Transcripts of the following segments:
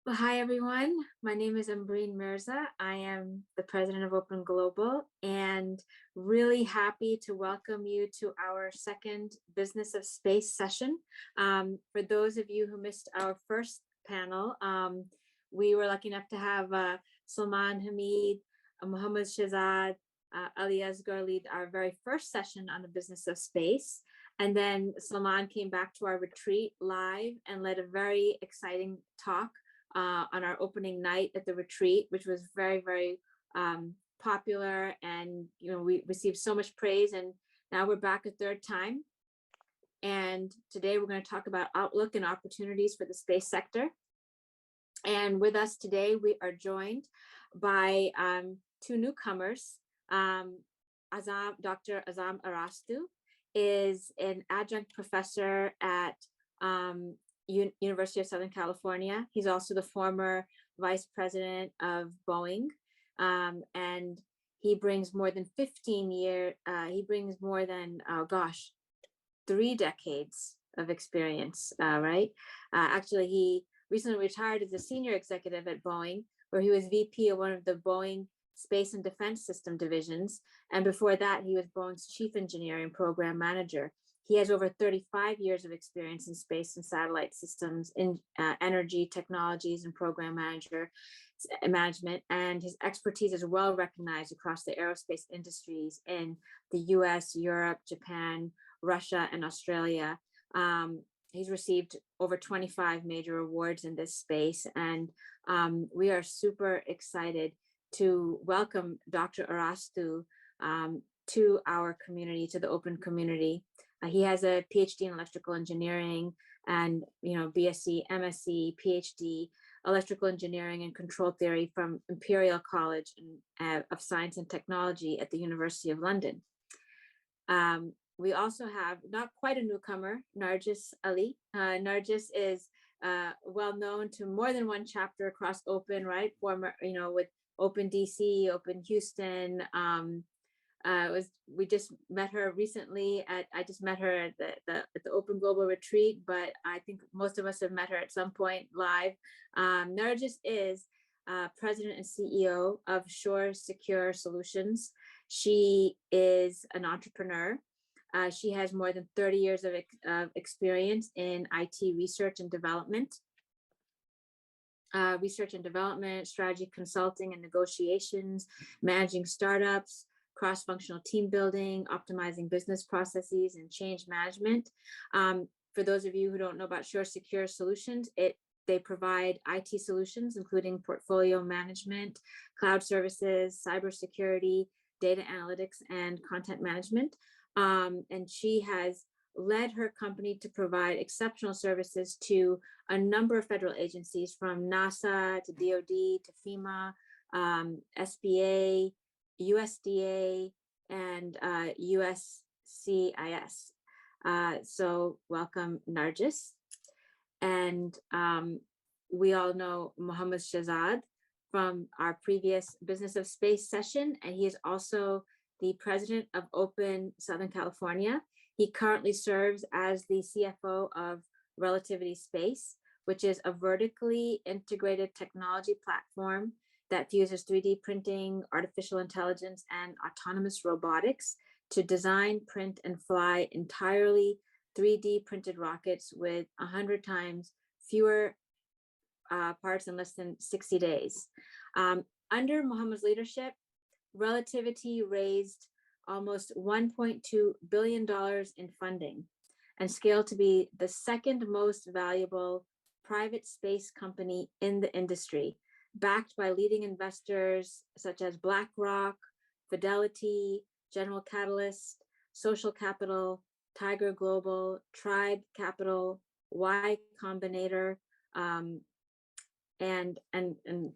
Well, hi everyone. My name is Ambreen Mirza. I am the president of Open Global and really happy to welcome you to our second Business of Space session. For those of you who missed our first panel, we were lucky enough to have Salman Hamid, Mohammad Shahzad, Ali Asghar lead our very first session on the business of space. And then Salman came back to our retreat live and led a very exciting talk on our opening night at the retreat, which was very, very popular. And, we received so much praise. And now we're back a third time. And today we're going to talk about outlook and opportunities for the space sector. And with us today, we are joined by two newcomers. Dr. Azam Arastu is an adjunct professor at University of Southern California. He's also the former vice president of Boeing. And he brings more than 15 years, he brings more than, 3 decades of experience, right? Actually, he recently retired as a senior executive at Boeing, where he was VP of one of the Boeing Space and Defense System divisions. And before that, he was Boeing's chief engineering program manager. He has over 35 years of experience in space and satellite systems, in energy technologies and program management, and his expertise is well recognized across the aerospace industries in the US, Europe, Japan, Russia, and Australia. He's received over 25 major awards in this space, and we are super excited to welcome Dr. Arastu to our community, to the open community. He has a PhD in electrical engineering and, BSc, MSc, PhD, electrical engineering and control theory from Imperial College of Science and Technology at the University of London. We also have not quite a newcomer, Nargis Ali. Nargis is well known to more than one chapter across Open, right? Former, with Open DC, Open Houston. We just met her recently I just met her at the Open Global Retreat, but I think most of us have met her at some point live. Nargis is president and CEO of Shore Secure Solutions. She is an entrepreneur. She has more than 30 years of experience in IT research and development, strategy consulting and negotiations, managing startups, cross-functional team building, optimizing business processes, and change management. For those of you who don't know about Shore Secure Solutions, they provide IT solutions, including portfolio management, cloud services, cybersecurity, data analytics, and content management. And she has led her company to provide exceptional services to a number of federal agencies, from NASA to DoD to FEMA, SBA, USDA, and USCIS. So welcome, Nargis. And we all know Mohammad Shahzad from our previous Business of Space session, and he is also the president of Open Southern California. He currently serves as the CFO of Relativity Space, which is a vertically integrated technology platform that fuses 3D printing, artificial intelligence, and autonomous robotics to design, print, and fly entirely 3D printed rockets with 100 times fewer parts in less than 60 days. Under Mohammed's leadership, Relativity raised almost $1.2 billion in funding and scaled to be the second most valuable private space company in the industry, backed by leading investors such as BlackRock, Fidelity, General Catalyst, Social Capital, Tiger Global, Tribe Capital, Y Combinator, and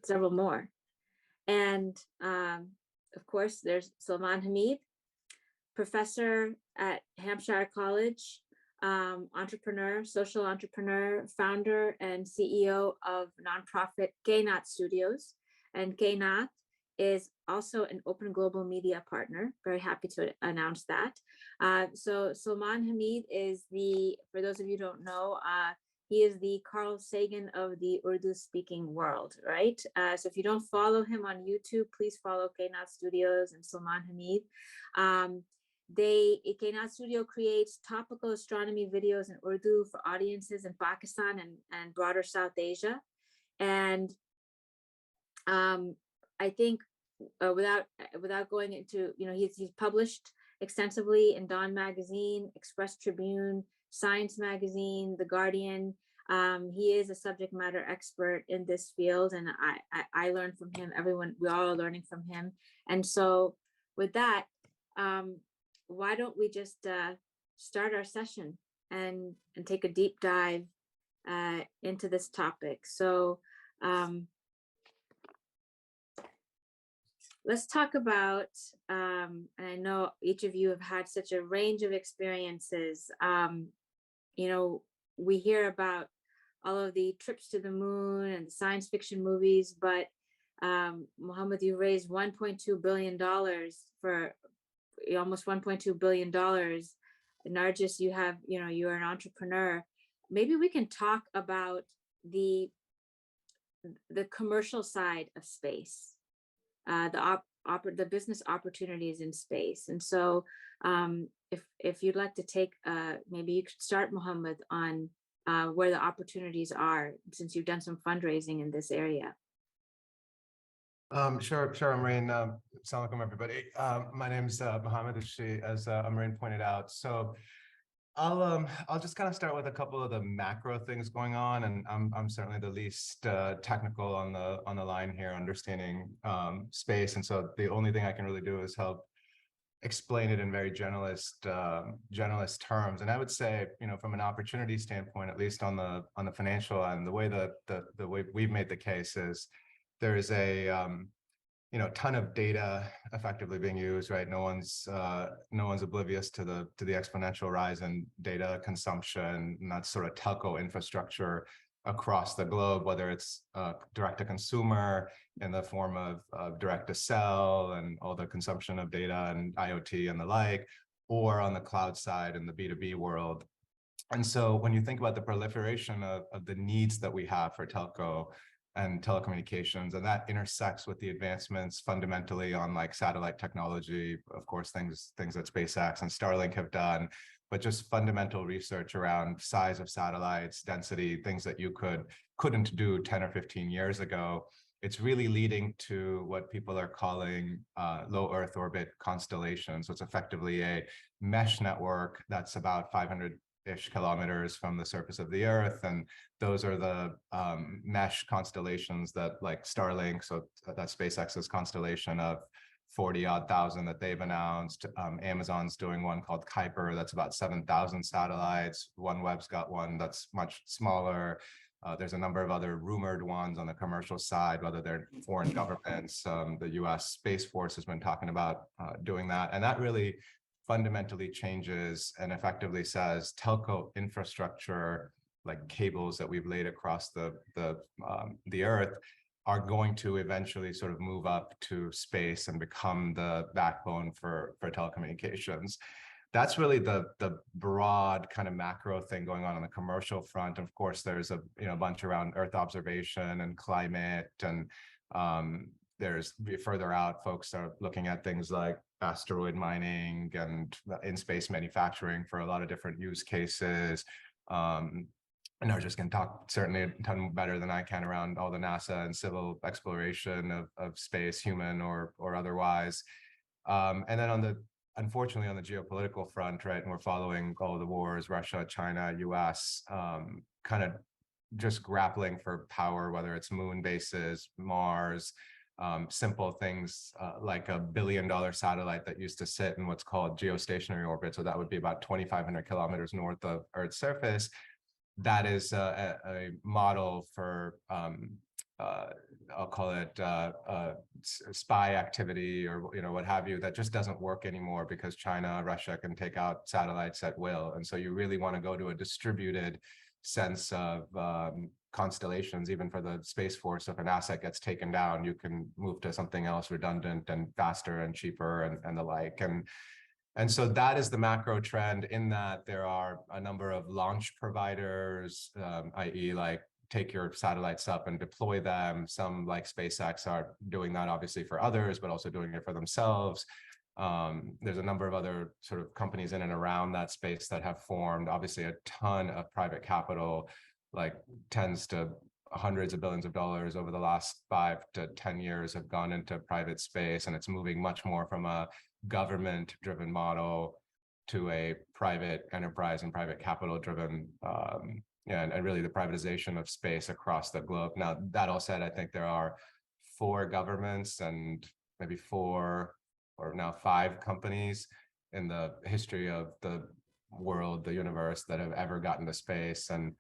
several more. And of course, there's Salman Hamid, professor at Hampshire College, entrepreneur, social entrepreneur, founder and CEO of nonprofit Gainath Studios. And Gainath is also an Open Global Media partner. Very happy to announce that. So Salman Hamid is for those of you who don't know, he is the Carl Sagan of the Urdu speaking world, right? So if you don't follow him on YouTube, please follow Kainat Studios and Salman Hamid. Kainat Studio creates topical astronomy videos in Urdu for audiences in Pakistan and broader South Asia. And I think without going into, he's published extensively in Dawn Magazine, Express Tribune, Science Magazine, The Guardian. He is a subject matter expert in this field, and I learned from him. We all are learning from him. And so with that, why don't we just start our session and take a deep dive into this topic. So let's talk about, and I know each of you have had such a range of experiences. We hear about all of the trips to the moon and the science fiction movies, but Mohammed, you raised $1.2 billion for almost $1.2 billion. Nargis, you're an entrepreneur. Maybe we can talk about the commercial side of space, the business opportunities in space. And so if you'd like to take, maybe you could start, Mohammed, on where the opportunities are, since you've done some fundraising in this area. Sure, Amreen. Assalamu alaikum, everybody. My name's Mohammed, as Amreen pointed out. So I'll just kind of start with a couple of the macro things going on, and I'm certainly the least technical on the line here, understanding space, and so the only thing I can really do is help explain it in very generalist terms. And I would say, from an opportunity standpoint, at least on the financial end, the way the way we've made the case is there is a ton of data effectively being used, right? No one's oblivious to the exponential rise in data consumption, and that's sort of telco infrastructure across the globe, whether it's direct to consumer in the form of direct to sell and all the consumption of data and IoT and the like, or on the cloud side in the B2B world. And so when you think about the proliferation of the needs that we have for telco and telecommunications, and that intersects with the advancements fundamentally on like satellite technology, of course, things that SpaceX and Starlink have done, but just fundamental research around size of satellites, density, things that you couldn't do 10 or 15 years ago. It's really leading to what people are calling low Earth orbit constellations. So it's effectively a mesh network that's about 500-ish kilometers from the surface of the Earth, and those are the mesh constellations that, like Starlink, so that's SpaceX's constellation of 40-odd thousand that they've announced. Amazon's doing one called Kuiper that's about 7,000 satellites. OneWeb's got one that's much smaller. There's a number of other rumored ones on the commercial side, whether they're foreign governments. The US Space Force has been talking about doing that. And that really fundamentally changes and effectively says telco infrastructure, like cables that we've laid across the Earth, are going to eventually sort of move up to space and become the backbone for telecommunications. That's really the broad kind of macro thing going on the commercial front. Of course, there's a bunch around Earth observation and climate, and there's further out, folks are looking at things like asteroid mining and in-space manufacturing for a lot of different use cases. And Nargis can talk certainly a ton better than I can around all the NASA and civil exploration of space, human or otherwise. And then unfortunately on the geopolitical front, right, and we're following all of the wars, Russia, China, US, kind of just grappling for power, whether it's moon bases, Mars, simple things like a $1 billion satellite that used to sit in what's called geostationary orbit. So that would be about 2,500 kilometers north of Earth's surface. That is a model for, I'll call it spy activity or what have you, that just doesn't work anymore because China, Russia can take out satellites at will. And so you really want to go to a distributed sense of constellations. Even for the Space Force, if an asset gets taken down, you can move to something else redundant and faster and cheaper and the like. And And so that is the macro trend, in that there are a number of launch providers, i.e. like take your satellites up and deploy them. Some, like SpaceX, are doing that obviously for others, but also doing it for themselves. There's a number of other sort of companies in and around that space that have formed. Obviously a ton of private capital, like tens to hundreds of billions of dollars over the last 5 to 10 years have gone into private space, and it's moving much more from a government-driven model to a private enterprise and private capital-driven, and really the privatization of space across the globe. Now, that all said, I think there are 4 governments and maybe 4 or now 5 companies in the history of the world, the universe, that have ever gotten to space. And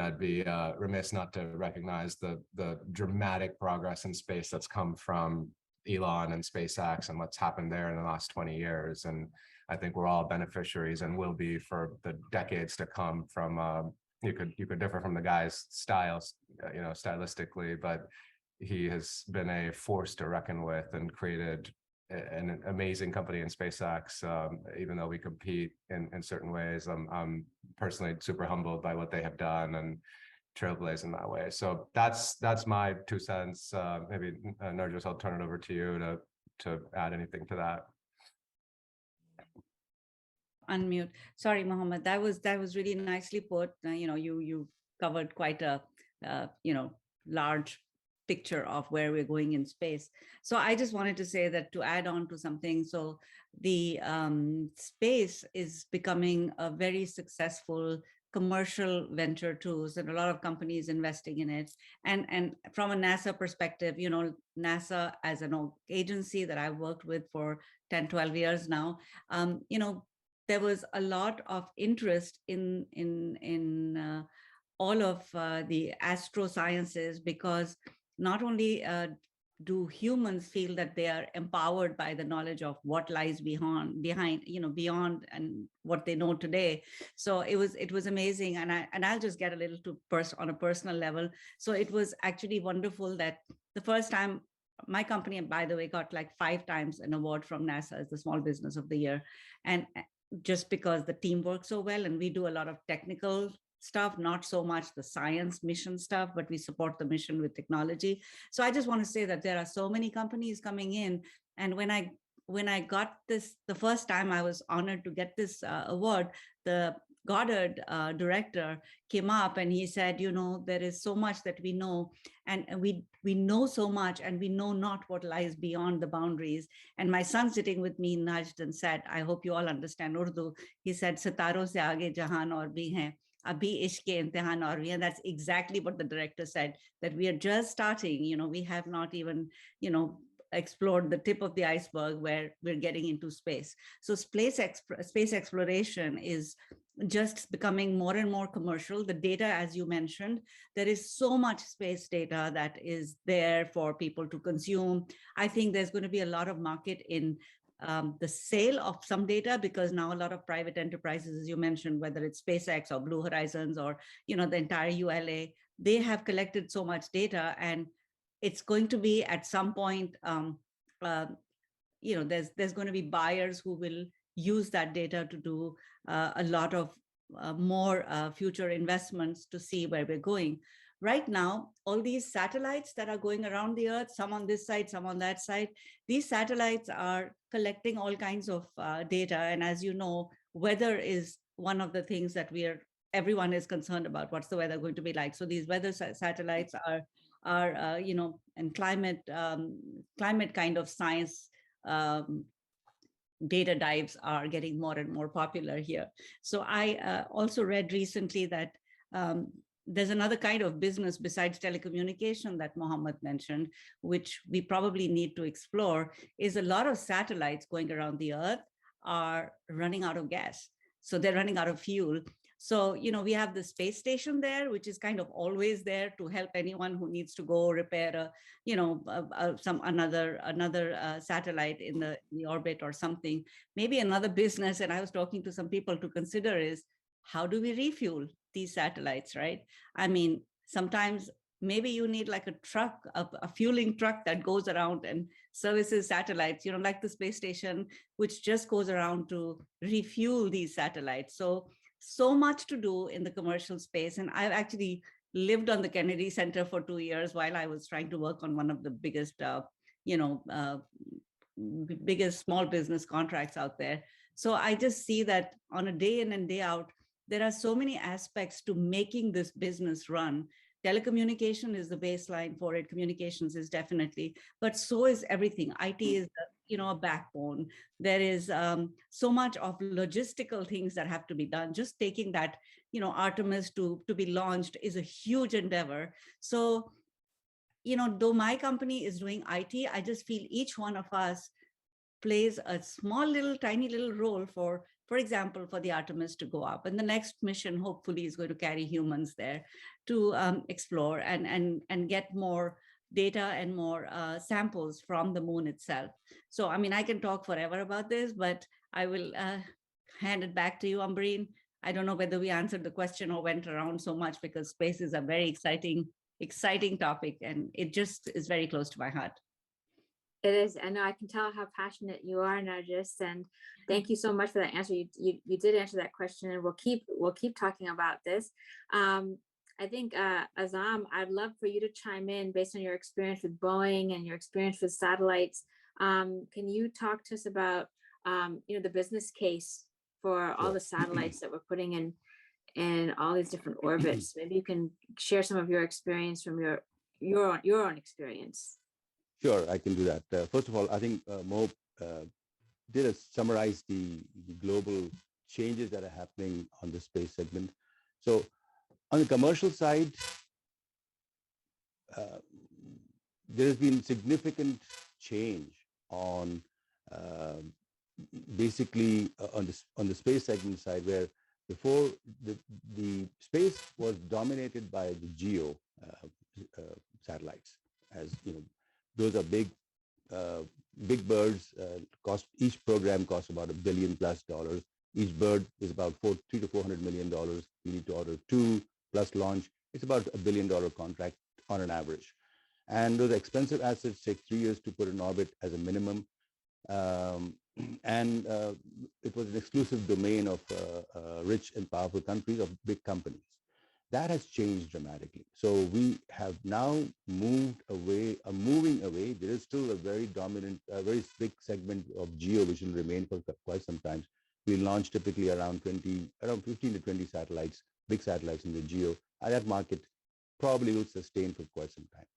I'd be remiss not to recognize the dramatic progress in space that's come from Elon and SpaceX and what's happened there in the last 20 years. And I think we're all beneficiaries and will be for the decades to come from, you could differ from the guy's styles, stylistically, but he has been a force to reckon with and created an amazing company in SpaceX, even though we compete in certain ways. I'm personally super humbled by what they have done and trailblaze in that way. So that's my 2 cents. Maybe Nargis, I'll turn it over to you to add anything to that. Unmute. Sorry, Mohammed. That was really nicely put. You covered quite a large picture of where we're going in space. So I just wanted to say that, to add on to something, so the space is becoming a very successful commercial venture too, and a lot of companies investing in it. And from a NASA perspective, NASA as an agency that I've worked with for 10, 12 years now, there was a lot of interest in all of the astro sciences, because not only do humans feel that they are empowered by the knowledge of what lies beyond, beyond and what they know today. So it was amazing. And I'll just get a little too on a personal level. So it was actually wonderful that the first time my company, by the way, got like 5 times an award from NASA as the Small Business of the Year. And just because the team works so well, and we do a lot of technical stuff, not so much the science mission stuff, but we support the mission with technology. So I just want to say that there are so many companies coming in. And when I got this, the first time I was honored to get this award, the Goddard director came up and he said, there is so much that we know, and we know so much, and we know not what lies beyond the boundaries. And my son sitting with me nudged and said, I hope you all understand Urdu. He said, "Sitaro se aage jahan aur bhi hai. Abhi ishq ke imtihan aur bhi." And that's exactly what the director said, that we are just starting. We have not even, explored the tip of the iceberg where we're getting into space. So space exploration is just becoming more and more commercial. The data, as you mentioned, there is so much space data that is there for people to consume. I think there's going to be a lot of market in the sale of some data, because now a lot of private enterprises, as you mentioned, whether it's SpaceX or Blue Horizons or the entire ULA, they have collected so much data, and it's going to be at some point, there's going to be buyers who will use that data to do a lot of more future investments to see where we're going. Right now, all these satellites that are going around the Earth, some on this side, some on that side, these satellites are collecting all kinds of data. And as you know, weather is one of the things that everyone is concerned about. What's the weather going to be like? So these weather satellites are and climate kind of science data dives are getting more and more popular here. So I also read recently that there's another kind of business besides telecommunication that Mohammed mentioned, which we probably need to explore, is a lot of satellites going around the Earth are running out of gas. So they're running out of fuel. So, we have the space station there, which is kind of always there to help anyone who needs to go repair another satellite in the orbit or something. Maybe another business, and I was talking to some people to consider, is how do we refuel these satellites, right? I mean, sometimes maybe you need like a truck, a fueling truck that goes around and services satellites, like the space station, which just goes around to refuel these satellites. So much to do in the commercial space. And I've actually lived on the Kennedy Center for 2 years while I was trying to work on one of the biggest, biggest small business contracts out there. So I just see that on a day in and day out, there are so many aspects to making this business run. Telecommunication is the baseline for it. Communications is definitely, but so is everything. IT is, a backbone. There is so much of logistical things that have to be done. Just taking that, Artemis to be launched is a huge endeavor. So, though my company is doing IT, I just feel each one of us plays a small little tiny little role for example, for the Artemis to go up. And the next mission hopefully is going to carry humans there to explore and get more data and more samples from the moon itself. So, I can talk forever about this, but I will hand it back to you, Ambreen. I don't know whether we answered the question or went around so much, because space is a very exciting topic, and it just is very close to my heart. It is. I know, I can tell how passionate you are, Nargis, and thank you so much for that answer. You did answer that question, and we'll keep talking about this. I think Azam, I'd love for you to chime in based on your experience with Boeing and your experience with satellites. Can you talk to us about the business case for all the satellites that we're putting in all these different orbits? Maybe you can share some of your experience from your own experience. Sure, I can do that. First of all, I think Mo did summarize the global changes that are happening on the space segment. So on the commercial side, there has been significant change on basically on the space segment side, where before the space was dominated by the GEO satellites, as you know. Those are big birds. Each program costs about $1 billion+. Each bird is about $300 to $400 million. You need to order 2 plus launch. It's about $1 billion contract on an average. And those expensive assets take 3 years to put in orbit as a minimum. And it was an exclusive domain of rich and powerful countries, of big companies. That has changed dramatically. So we have now moving away. There is still a very dominant, very big segment of GEO, which will remain for quite some time. We launch typically around 15 to 20 satellites, big satellites in the GEO. And that market probably will sustain for quite some time.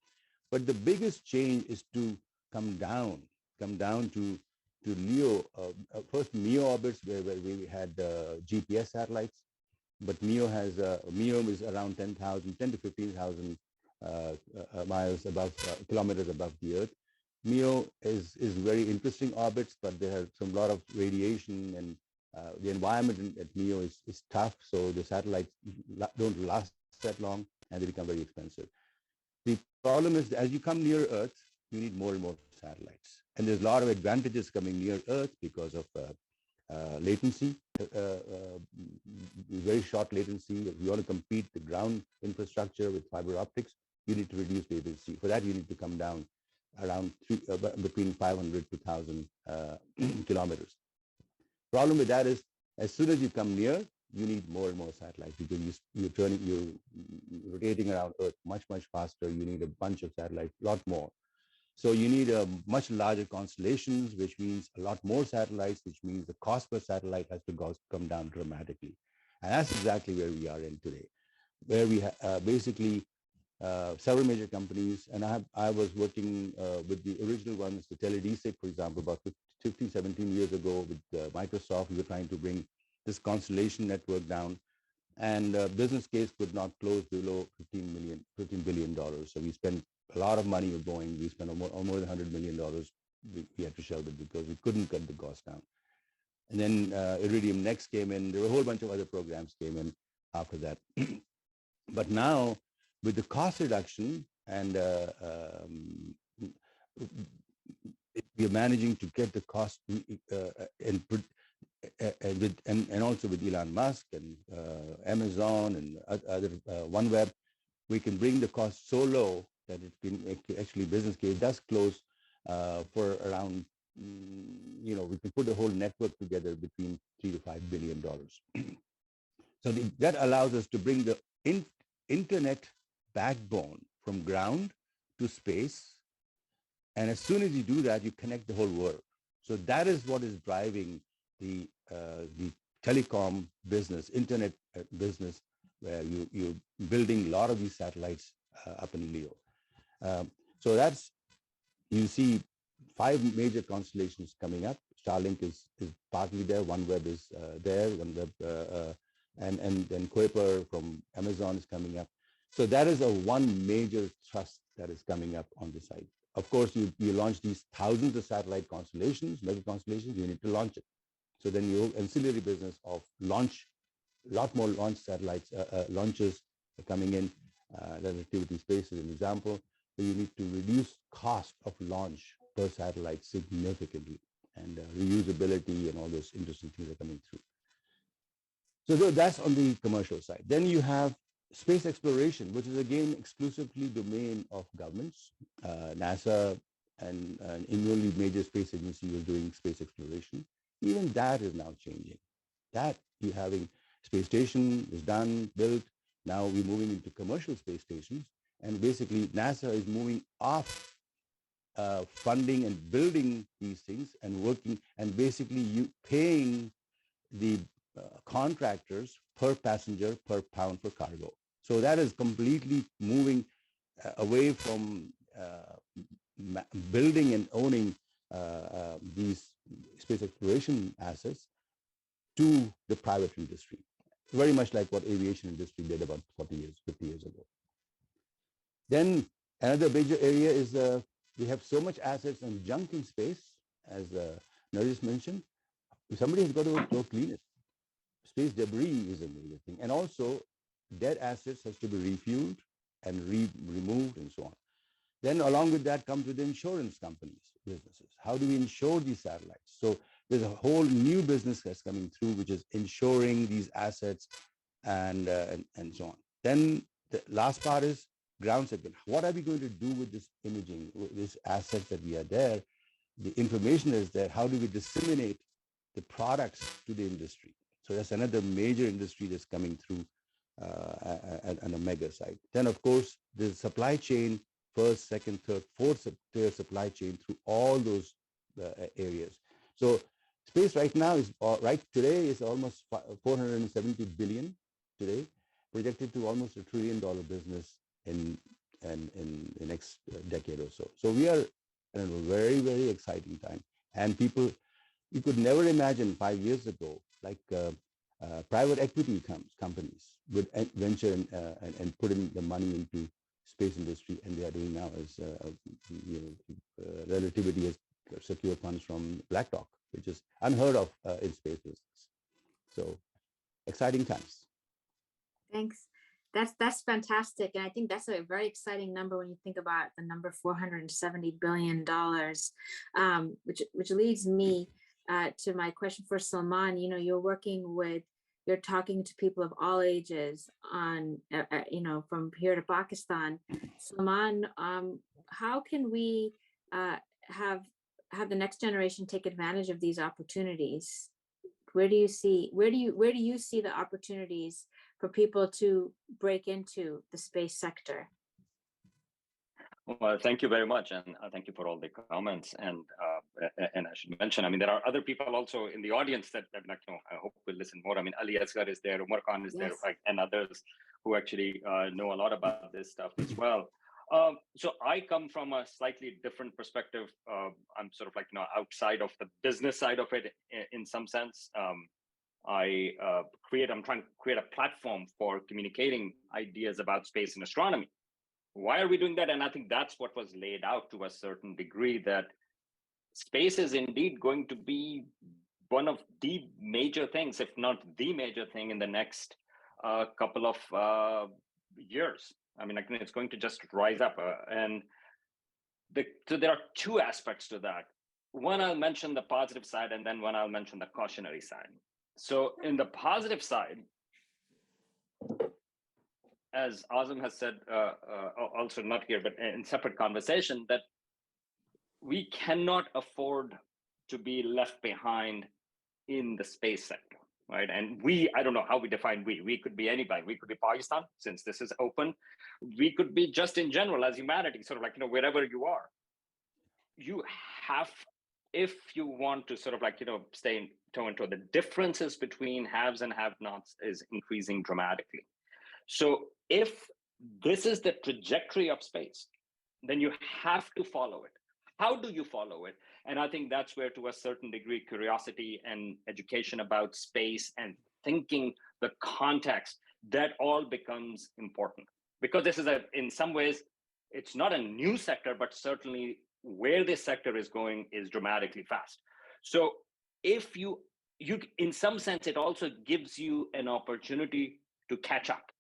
But the biggest change is to come down to LEO, first MEO orbits, where we had GPS satellites. But MEO is around 10 to 15,000 miles above, kilometers above the Earth. MEO is very interesting orbits, but there are some lot of radiation, and the environment at MEO is tough. So the satellites don't last that long, and they become very expensive. The problem is, as you come near Earth, you need more and more satellites, and there's a lot of advantages coming near Earth because of latency, very short latency. If you want to compete the ground infrastructure with fiber optics, you need to reduce latency. For that, you need to come down around between 500 to 1,000 kilometers. Problem with that is, as soon as you come near, you need more and more satellites, because you're rotating around Earth much faster. You need a bunch of satellites, a lot more. So you need a much larger constellations, which means a lot more satellites, which means the cost per satellite has to come down dramatically. And that's exactly where we are in today, where we basically several major companies, and I was working with the original ones, the TeleDesic, for example, about 15, 17 years ago with Microsoft. We were trying to bring this constellation network down, and business case could not close below $15 billion. So we spent a lot of money with Boeing. We spent more than $100 million. We had to shelve it because we couldn't cut the cost down. And then Iridium Next came in. There were a whole bunch of other programs came in after that. But now, with the cost reduction, and we are managing to get the cost and also with Elon Musk and Amazon and other OneWeb, we can bring the cost so low that it can actually business case does close for around, we can put the whole network together between $3 to $5 billion. So that allows us to bring the internet backbone from ground to space. And as soon as you do that, you connect the whole world. So that is what is driving the telecom business, internet business, where you're building a lot of these satellites up in LEO. So that's, you see 5 major constellations coming up. Starlink is partly there. OneWeb is there. OneWeb, and then Kuiper from Amazon is coming up. So that is one major thrust that is coming up on the site. Of course, you launch these thousands of satellite constellations, mega constellations, you need to launch it. So then your ancillary business of launch, a lot more launch satellites, launches are coming in. Relativity space is an example. So you need to reduce cost of launch per satellite significantly, and reusability and all those interesting things are coming through. So that's on the commercial side. Then you have space exploration, which is again exclusively domain of governments. NASA and in only major space agency was doing space exploration. Even that is now changing. That you having space station is done, built. Now we're moving into commercial space stations, and basically NASA is moving off funding and building these things and working, and basically you paying the contractors per passenger, per pound for cargo. So that is completely moving away from building and owning these space exploration assets to the private industry. Very much like what aviation industry did about 40 years, 50 years ago. Then another major area is we have so much assets and junk in space, as Narendra mentioned. Somebody has got to go clean it. Space debris is a major thing. And also dead assets has to be refueled and removed and so on. Then along with that comes with the insurance companies, businesses. How do we insure these satellites? So there's a whole new business that's coming through, which is insuring these assets and so on. Then the last part is ground segment. What are we going to do with this imaging, with this asset that we are there? The information is there. How do we disseminate the products to the industry? So that's another major industry that's coming through on a mega side. Then, of course, the supply chain, first, second, third, fourth tier supply chain through all those areas. So space right now is, right today is almost 470 billion today, projected to almost $1 trillion business in the next decade or so. So we are in a very, very exciting time. And people, you could never imagine 5 years ago, like private equity companies would venture and put in the money into space industry, and they are doing now as Relativity has secured funds from BlackRock, which is unheard of in space business. So exciting times. Thanks. That's fantastic. And I think that's a very exciting number when you think about the number $470 billion, which leads me to my question for Salman. You're talking to people of all ages on, from here to Pakistan. Salman, how can we have the next generation take advantage of these opportunities? Where do you see the opportunities for people to break into the space sector? Well, thank you very much, and thank you for all the comments. And I should mention, I mean, there are other people also in the audience that I hope will listen more. I mean, Ali Asghar is there, Umar Khan is there, and others who actually know a lot about this stuff as well. So I come from a slightly different perspective. I'm sort of outside of the business side of it in some sense. I'm trying to create a platform for communicating ideas about space and astronomy. Why are we doing that? And I think that's what was laid out to a certain degree, that space is indeed going to be one of the major things, if not the major thing, in the next couple of years. I mean, it's going to just rise up. So there are two aspects to that. One, I'll mention the positive side, and then one, I'll mention the cautionary side. So in the positive side, as Azam has said, also not here, but in separate conversation, that we cannot afford to be left behind in the space sector, right? And I don't know how we define we could be anybody. We could be Pakistan, since this is open. We could be just in general as humanity, sort of like, wherever you are. You have, if you want to sort of like, stay in toe and toe, the differences between haves and have-nots is increasing dramatically. So if this is the trajectory of space, then you have to follow it. How do you follow it? And I think that's where, to a certain degree, curiosity and education about space and thinking the context, that all becomes important. Because this is in some ways, it's not a new sector, but certainly where this sector is going is dramatically fast. So if you in some sense, it also gives you an opportunity to catch up.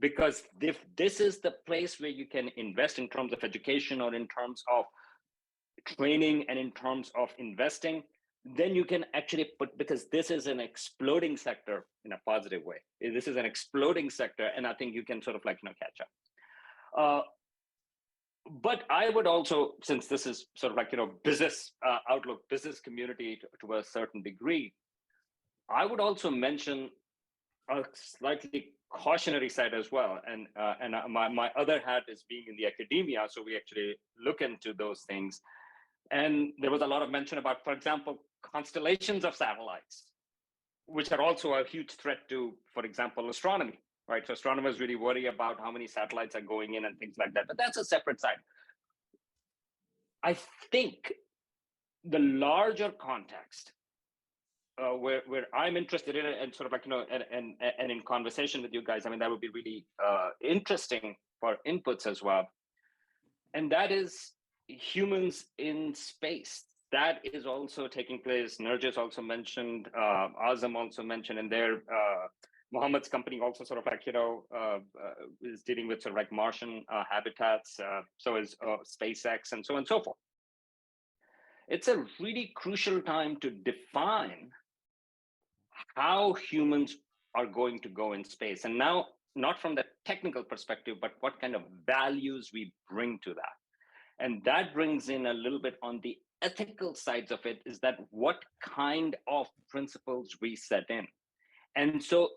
Because if this is the place where you can invest in terms of education or in terms of training and in terms of investing, then you can actually because this is an exploding sector in a positive way. This is an exploding sector, and I think you can sort of like, catch up. But I would also, since this is sort of like, business outlook, business community to a certain degree, I would also mention a slightly cautionary side as well. And my other hat is being in the academia, so we actually look into those things. And there was a lot of mention about, for example, constellations of satellites, which are also a huge threat to, for example, astronomy, right? So astronomers really worry about how many satellites are going in and things like that, but that's a separate side. I think the larger context where I'm interested in it, and sort of like, and in conversation with you guys, I mean, that would be really interesting for inputs as well. And that is humans in space. That is also taking place. Nerjis also mentioned, Azam also mentioned, and there, Mohammed's company also sort of like, is dealing with sort of like Martian habitats. So is SpaceX, and so on and so forth. It's a really crucial time to define how humans are going to go in space. And now, not from the technical perspective, but what kind of values we bring to that. And that brings in a little bit on the ethical sides of it, is that what kind of principles we set in. And so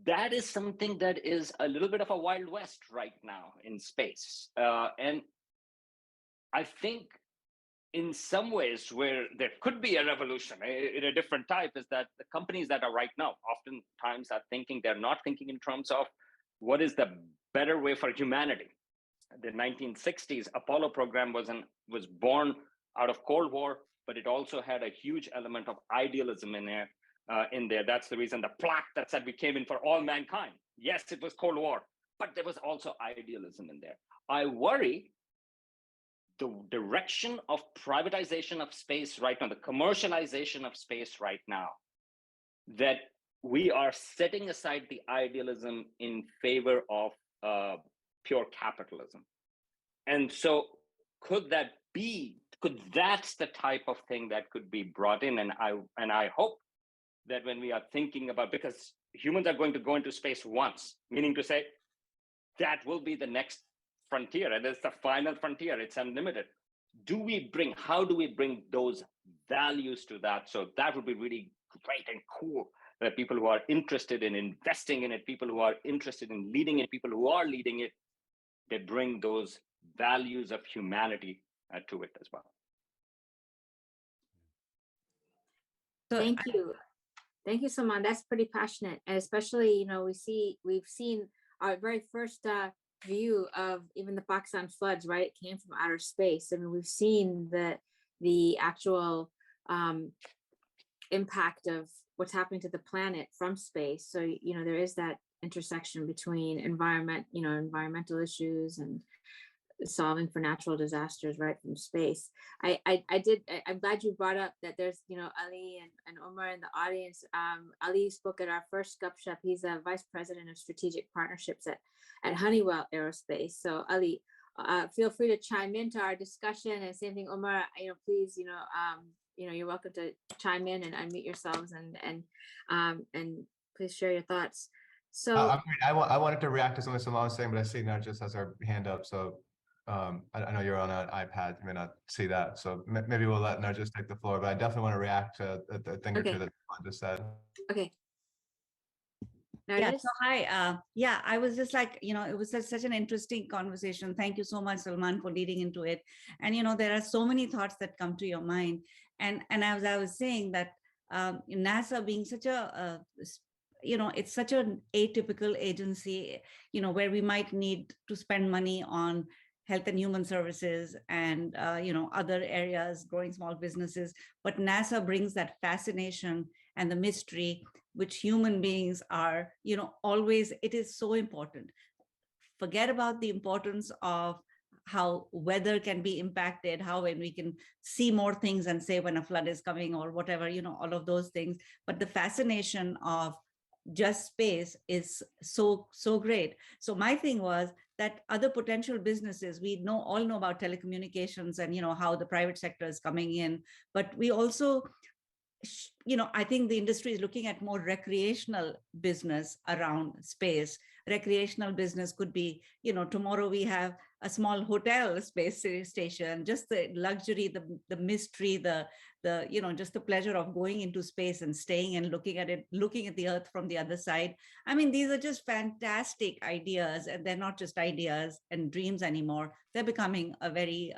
that is something that is a little bit of a Wild West right now in space. And I think in some ways where there could be a revolution in a different type is that the companies that are right now oftentimes are thinking, they're not thinking in terms of what is the better way for humanity. The 1960s Apollo program was born out of Cold War, but it also had a huge element of idealism in there. That's the reason the plaque that said we came in for all mankind. Yes, it was Cold War, but there was also idealism in there. I worry the direction of privatization of space right now, the commercialization of space right now, that we are setting aside the idealism in favor of pure capitalism. And so that's the type of thing that could be brought in. And I hope that when we are thinking about, because humans are going to go into space once, meaning to say that will be the next frontier, and it's the final frontier, it's unlimited. How do we bring those values to that? So that would be really great and cool, that people who are interested in investing in it, people who are interested in leading it, people who are leading it, they bring those values of humanity to it as well. Thank you. Thank you, Salman. That's pretty passionate. And especially, we've seen our very first view of even the Pakistan floods, right? It came from outer space. I mean, we've seen the actual impact of what's happening to the planet from space. So, there is that intersection between environmental issues and solving for natural disasters right from space. I'm glad you brought up that there's Ali and Omar in the audience. Ali spoke at our first Gupshup. He's a vice president of strategic partnerships at Honeywell Aerospace. So Ali, feel free to chime into our discussion, and same thing, Omar, please, you're welcome to chime in and unmute yourselves and please share your thoughts. So, I wanted to react to something Salman was saying, but I see Nargis has her hand up, so I know you're on an iPad, you may not see that, so maybe we'll let Nargis take the floor, but I definitely want to react to a thing or Okay. two that Salman just said. okay. Yeah, Nargis? so hi. Yeah, I was just like, it was such an interesting conversation. Thank you so much, Salman, for leading into it. And, there are so many thoughts that come to your mind. And as I was saying that NASA being such it's such an atypical agency, where we might need to spend money on health and human services and, other areas, growing small businesses. But NASA brings that fascination and the mystery, which human beings are, always, it is so important. Forget about the importance of how weather can be impacted, how when we can see more things and say when a flood is coming or whatever, all of those things. But the fascination of just space is so great. So my thing was that other potential businesses, we all know about telecommunications and how the private sector is coming in, but we also, I think the industry is looking at more recreational business around space. Recreational business could be, tomorrow we have a small hotel space station, just the luxury, the mystery, the just the pleasure of going into space and staying and looking at it, looking at the Earth from the other side. I mean, these are just fantastic ideas, and they're not just ideas and dreams anymore. They're becoming a very,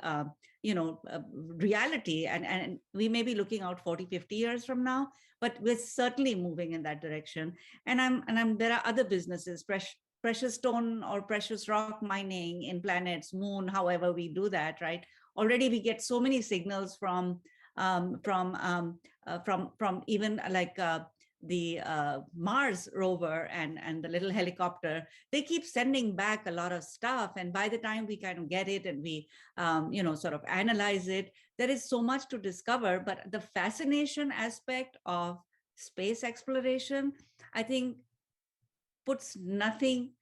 reality, and we may be looking out 40, 50 years from now, but we're certainly moving in that direction. And there are other businesses, precious stone or precious rock mining in planets, moon, however we do that, right? Already we get so many signals from even like the Mars rover and the little helicopter. They keep sending back a lot of stuff, and by the time we kind of get it and we sort of analyze it, there is so much to discover. But the fascination aspect of space exploration, I think, puts nothing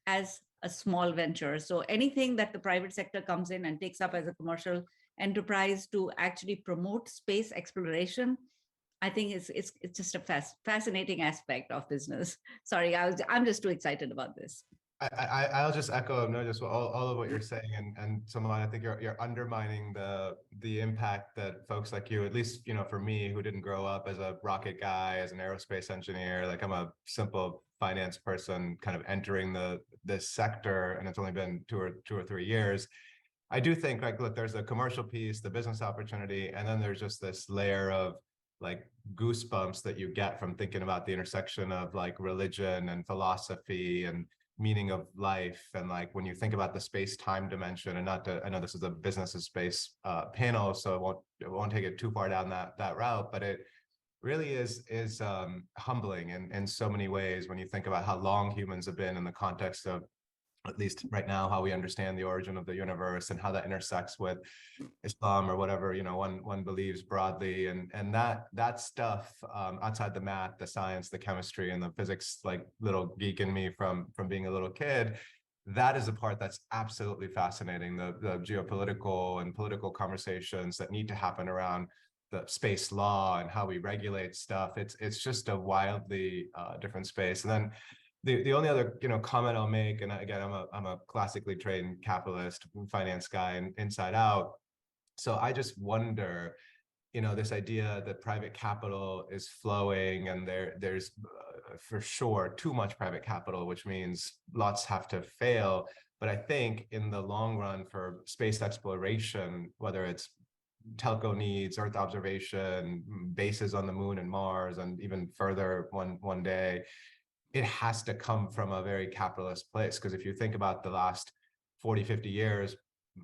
as a small venture. So anything that the private sector comes in and takes up as a commercial enterprise to actually promote space exploration, I think it's just a fascinating aspect of business. Sorry, I'm just too excited about this. I'll just echo just all of what you're saying, and Salman, I think you're undermining the impact that folks like you, at least for me, who didn't grow up as a rocket guy, as an aerospace engineer, like I'm a simple finance person, kind of entering this sector, and it's only been two or 3 years. I do think, like, look, there's the commercial piece, the business opportunity, and then there's just this layer of like goosebumps that you get from thinking about the intersection of like religion and philosophy and meaning of life. And like when you think about the space-time dimension, and I know this is a business of space panel, so it won't take it too far down that route, but it really is humbling in so many ways when you think about how long humans have been in the context of, at least right now, how we understand the origin of the universe and how that intersects with Islam or whatever one believes broadly, and that stuff outside the math, the science, the chemistry, and the physics, like little geek in me from being a little kid, that is the part that's absolutely fascinating. The geopolitical and political conversations that need to happen around the space law and how we regulate stuff. It's just a wildly different space. And then the only other comment I'll make, and again, I'm a classically trained capitalist finance guy and inside out, so I just wonder, this idea that private capital is flowing, and there's for sure too much private capital, which means lots have to fail. But I think in the long run for space exploration, whether it's telco needs, Earth observation, bases on the moon and Mars, and even further one day, it has to come from a very capitalist place. Because if you think about the last 40, 50 years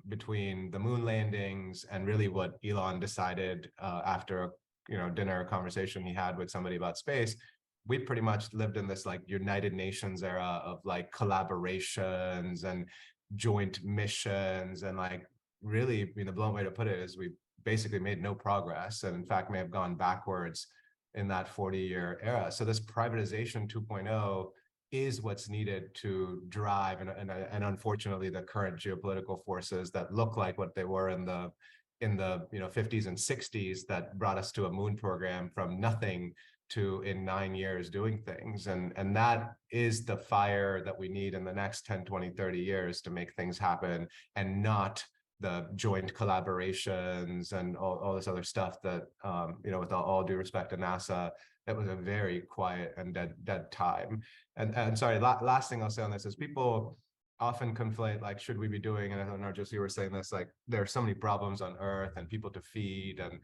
between the moon landings and really what Elon decided after a dinner conversation he had with somebody about space, we pretty much lived in this like United Nations era of like collaborations and joint missions, and like really, the blunt way to put it is we basically made no progress, and in fact may have gone backwards in that 40-year era. So this privatization 2.0 is what's needed to drive, and unfortunately the current geopolitical forces that look like what they were in the 50s and 60s that brought us to a moon program from nothing to in 9 years doing things. And that is the fire that we need in the next 10, 20, 30 years to make things happen, and not the joint collaborations and all this other stuff that, with all due respect to NASA, it was a very quiet and dead time. And sorry, last thing I'll say on this is people often conflate, like, should we be doing, and I don't know, Josie, you were saying this, like, there are so many problems on Earth and people to feed and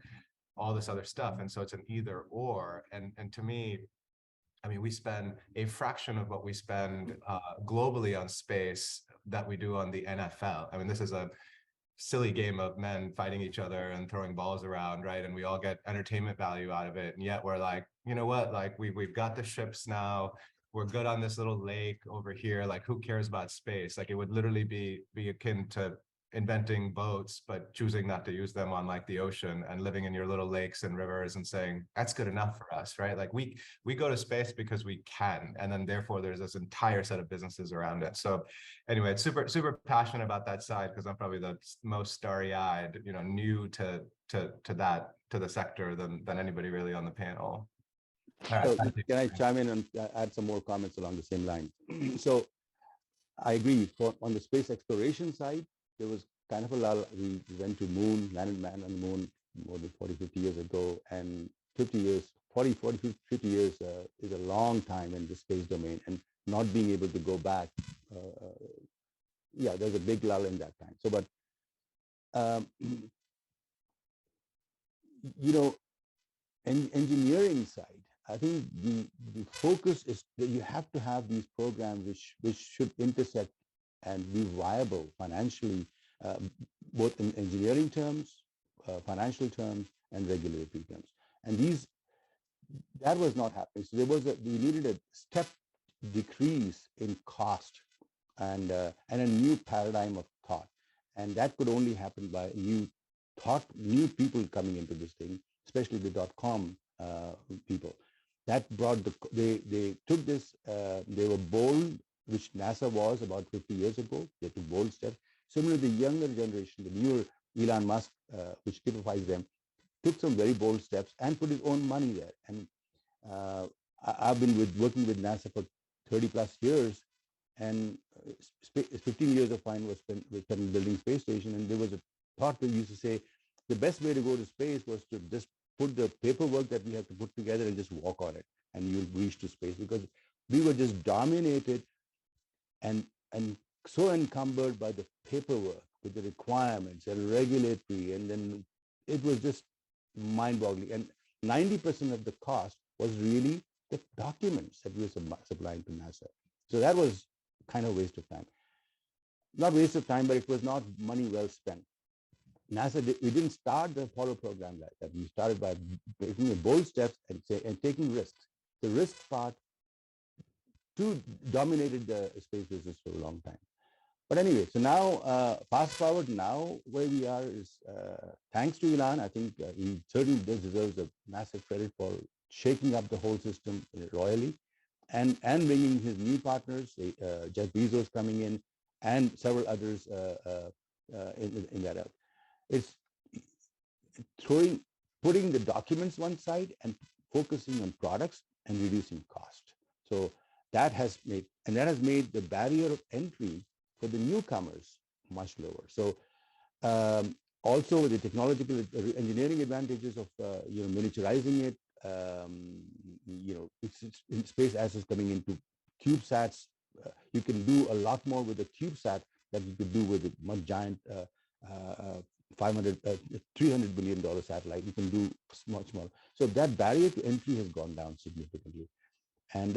all this other stuff. And so it's an either or. And to me, I mean, we spend a fraction of what we spend globally on space that we do on the NFL. I mean, this is a silly game of men fighting each other and throwing balls around, right? And we all get entertainment value out of it. And yet we're like, you know what? Like, we've got the ships now. We're good on this little lake over here. Like, who cares about space? Like, it would literally be akin to inventing boats, but choosing not to use them on, like, the ocean, and living in your little lakes and rivers and saying, that's good enough for us, right? Like, we go to space because we can, and then therefore there's this entire set of businesses around it. So anyway, it's super passionate about that side, because I'm probably the most starry-eyed, new to the sector than anybody really on the panel. All right, So can I chime in and add some more comments along the same line? So I agree. On the space exploration side, there was kind of a lull. We went to moon, landed man on the moon more than 40, 50 years ago. And 50 years, 50 years is a long time in the space domain. And not being able to go back, there's a big lull in that time. So, but, engineering side, I think the focus is that you have to have these programs which should intersect and be viable financially, both in engineering terms, financial terms, and regulatory terms. And that was not happening. So we needed a step decrease in cost and a new paradigm of thought. And that could only happen by new people coming into this thing, especially the .com people. That brought they took this, they were bold, which NASA was about 50 years ago. They took bold steps. Similarly, the younger generation, the newer Elon Musk, which typifies them, took some very bold steps and put his own money there. And I've been working with NASA for 30 plus years, and 15 years of mine was spent building space station. And there was a thought that used to say, the best way to go to space was to just put the paperwork that we have to put together and just walk on it, and you'll reach to space, because we were just dominated and so encumbered by the paperwork with the requirements and regulatory, and then it was just mind-boggling. And 90% of the cost was really the documents that we were supplying to NASA. So that was kind of a waste of time. Not waste of time, but it was not money well spent. NASA, we didn't start the Apollo program like that. We started by taking bold steps and taking risks. The risk part dominated the space business for a long time. But anyway, so now, fast forward now, where we are is thanks to Elon. I think he certainly deserves a massive credit for shaking up the whole system royally, and bringing his new partners, Jeff Bezos coming in, and several others in that out. It's putting the documents one side and focusing on products and reducing cost. So that has made the barrier of entry for the newcomers much lower. So also the technological engineering advantages of miniaturizing it, space assets coming into CubeSats. You can do a lot more with a CubeSat than you could do with a much giant $300 billion satellite. You can do much more. So that barrier to entry has gone down significantly. And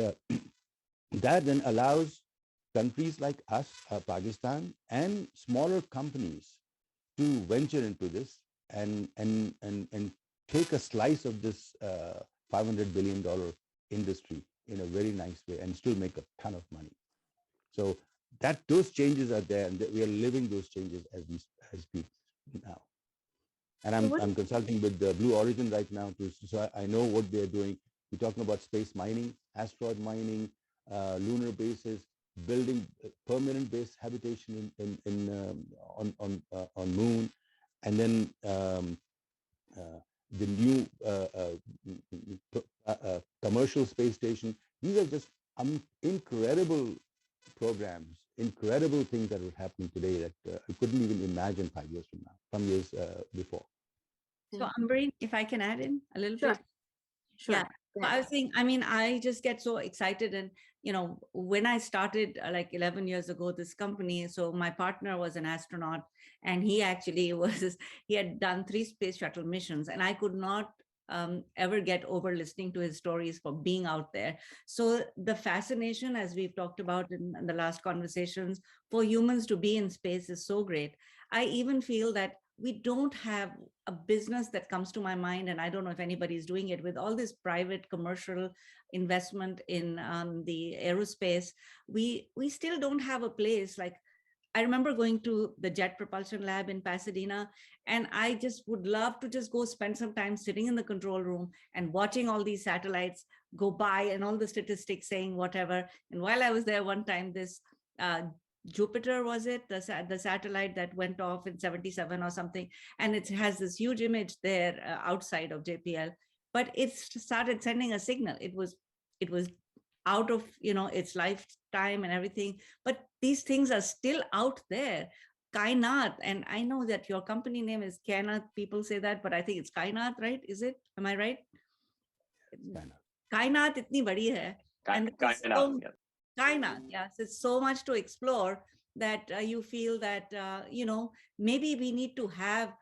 that then allows countries like us, Pakistan, and smaller companies to venture into this and take a slice of this $500 billion industry in a very nice way and still make a ton of money. So those changes are there, and we are living those changes as we speak now. And I'm consulting with Blue Origin right now so I know what they're doing. We're talking about space mining, asteroid mining, lunar bases, building permanent base habitation on moon, and then the new commercial space station. These are just incredible programs, incredible things that are happening today that I couldn't even imagine 5 years from now, some years before. So Ambreen, if I can add in a little Sure. bit. Sure. Yeah. Go I ahead. was saying, I mean, I just get so excited. And, when I started like 11 years ago, this company, so my partner was an astronaut and he actually he had done 3 space shuttle missions, and I could not ever get over listening to his stories for being out there. So the fascination, as we've talked about in the last conversations, for humans to be in space is so great. I even feel that we don't have a business that comes to my mind, and I don't know if anybody's doing it, with all this private commercial investment in the aerospace. We still don't have a place. Like, I remember going to the Jet Propulsion Lab in Pasadena, and I just would love to just go spend some time sitting in the control room and watching all these satellites go by and all the statistics saying whatever. And while I was there one time, this Jupiter, was it the satellite that went off in 77 or something, and it has this huge image there outside of JPL, but it started sending a signal. It was out of its lifetime and everything, but these things are still out there. Kainat, and I know that your company name is Kainat, people say that, but I think it's Kainat, right? Is it? Am I right? Kainat itni badi hai, and Kainat, yes, it's so much to explore that you feel that maybe we need to have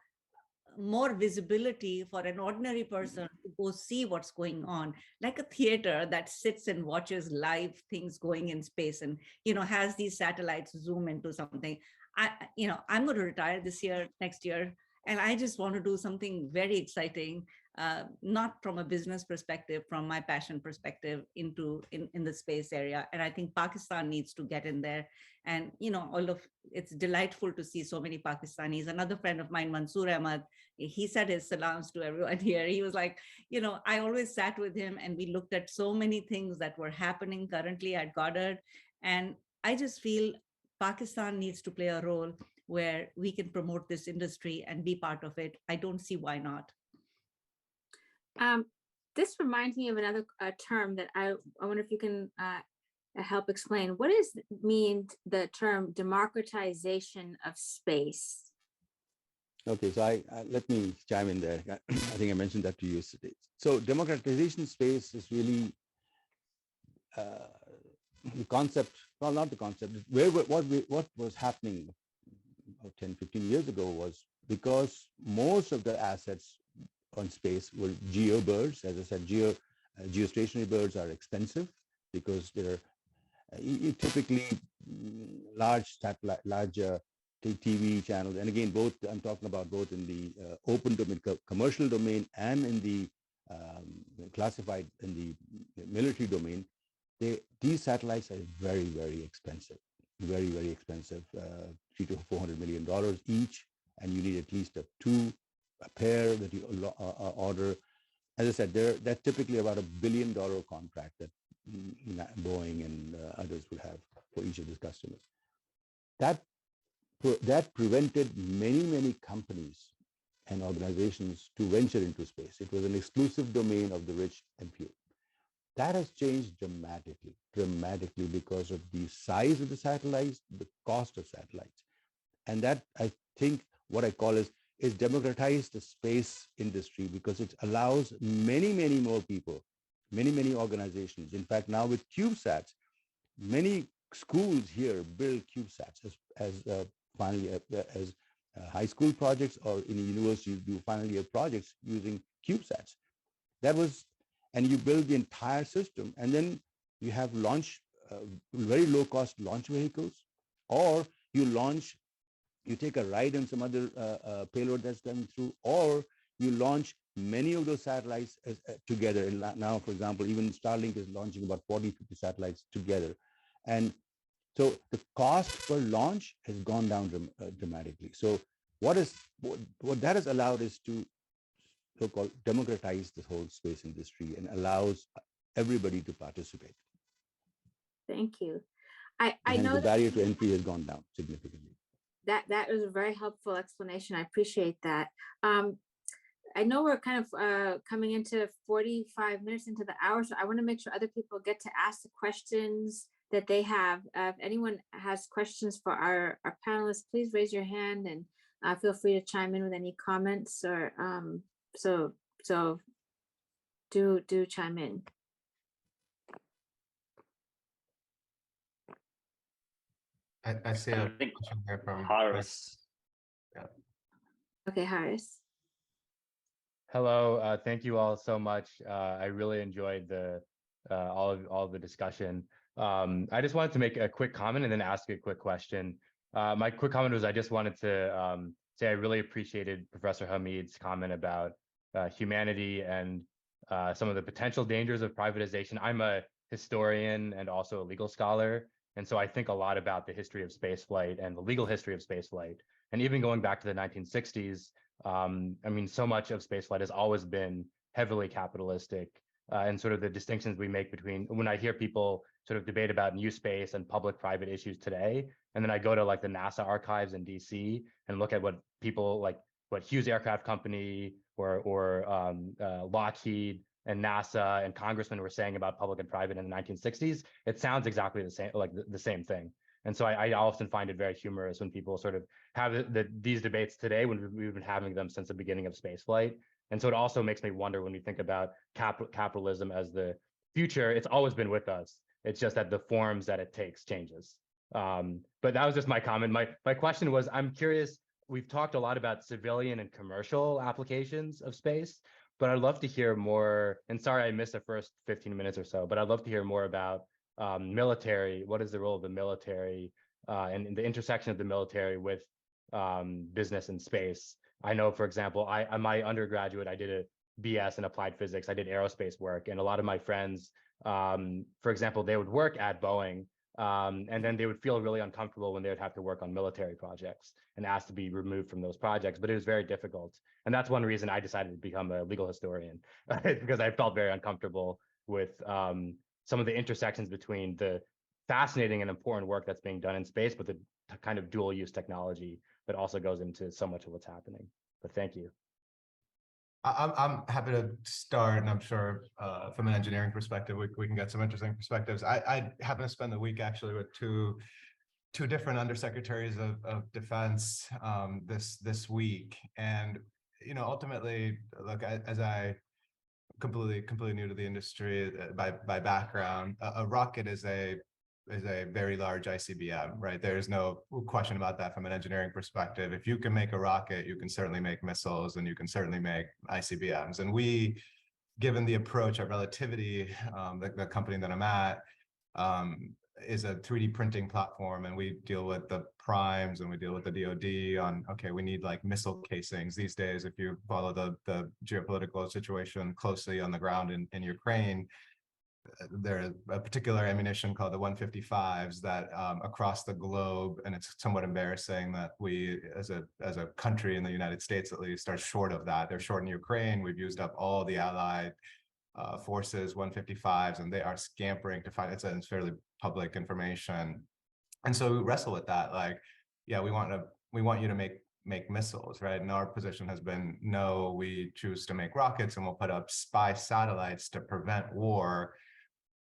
more visibility for an ordinary person to go see what's going on, like a theater that sits and watches live things going in space and has these satellites zoom into something. I'm going to retire this year, next year, and I just want to do something very exciting, not from a business perspective, from my passion perspective, in the space area. And I think Pakistan needs to get in there. And it's delightful to see so many Pakistanis. Another friend of mine, Mansoor Ahmad, he said his salams to everyone here. He was like, I always sat with him and we looked at so many things that were happening currently at Goddard. And I just feel Pakistan needs to play a role where we can promote this industry and be part of it. I don't see why not. This reminds me of another term that I wonder if you can help explain. What does mean the term democratization of space? Okay, so let me chime in there. I think I mentioned that to you yesterday. So democratization space is really the concept, well, not the concept, what was happening 10, 15 years ago was, because most of the assets on space were geo birds. As I said, geostationary birds are expensive because they're typically large satellite, larger TV channels. And again, both, I'm talking about both in the open domain, commercial domain, and in the classified, in the military domain. These satellites are very, very expensive, very, very expensive, $300 to $400 million each, and you need at least a pair that you order. As I said, that's typically about $1 billion contract that Boeing and others would have for each of these customers. That prevented many, many companies and organizations to venture into space. It was an exclusive domain of the rich and few. That has changed dramatically because of the size of the satellites, the cost of satellites. And that, I think, what I call is democratize the space industry, because it allows many, many more people, many, many organizations. In fact, now with CubeSats, many schools here build CubeSats as high school projects, or in a university do final year projects using CubeSats. And you build the entire system, and then you have very low cost launch vehicles, or you take a ride on some other payload that's coming through, or you launch many of those satellites together. And now, for example, even Starlink is launching about 40, 50 satellites together. And so the cost per launch has gone down dramatically. So what that has allowed is to so-called democratize the whole space industry and allows everybody to participate. Thank you. I know the barrier to entry has gone down significantly. That was a very helpful explanation. I appreciate that. I know we're kind of coming into 45 minutes into the hour, so I want to make sure other people get to ask the questions that they have. If anyone has questions for our panelists, please raise your hand and feel free to chime in with any comments or so do chime in. I see I a think question here from Harris. Okay, Harris. Hello, thank you all so much. I really enjoyed the all of the discussion. I just wanted to make a quick comment and then ask a quick question. My quick comment was I just wanted to say I really appreciated Professor Hamid's comment about humanity and some of the potential dangers of privatization. I'm a historian and also a legal scholar, and so I think a lot about the history of spaceflight and the legal history of spaceflight. And even going back to the 1960s, I mean, so much of spaceflight has always been heavily capitalistic, and sort of the distinctions we make between when I hear people sort of debate about new space and public-private issues today, and then I go to like the NASA archives in DC and look at what people like what Hughes Aircraft Company or Lockheed and NASA and congressmen were saying about public and private in the 1960s, it sounds exactly the same, like the same thing. And so I often find it very humorous when people sort of have these debates today when we've been having them since the beginning of spaceflight. And so it also makes me wonder when we think about capitalism as the future, it's always been with us. It's just that the forms that it takes changes. But that was just my comment. My question was, I'm curious, we've talked a lot about civilian and commercial applications of space, but I'd love to hear more, and sorry I missed the first 15 minutes or so, but I'd love to hear more about military. What is the role of the military and the intersection of the military with business and space? I know, for example, my undergraduate, I did a BS in applied physics. I did aerospace work, and a lot of my friends, for example, they would work at Boeing, and then they would feel really uncomfortable when they would have to work on military projects and asked to be removed from those projects. But it was very difficult, and that's one reason I decided to become a legal historian because I felt very uncomfortable with some of the intersections between the fascinating and important work that's being done in space, but the kind of dual use technology that also goes into so much of what's happening. But thank you. I'm happy to start, and I'm sure from an engineering perspective, we can get some interesting perspectives. I happen to spend the week actually with two different undersecretaries of defense this week, and ultimately, look, as I completely new to the industry by background, a rocket is a very large ICBM, right? There's no question about that from an engineering perspective. If you can make a rocket, you can certainly make missiles, and you can certainly make ICBMs. And we, given the approach of Relativity, the company that I'm at, is a 3D printing platform, and we deal with the primes and we deal with the DoD on, okay, we need like missile casings these days. If you follow the geopolitical situation closely on the ground in Ukraine, there's a particular ammunition called the 155s that across the globe, and it's somewhat embarrassing that we as a country in the United States at least are short of that. They're short in Ukraine. We've used up all the allied forces 155s, and they are scampering to find it's fairly public information. And so we wrestle with that, like, yeah, we want you to make missiles, right? And our position has been, no, we choose to make rockets, and we'll put up spy satellites to prevent war.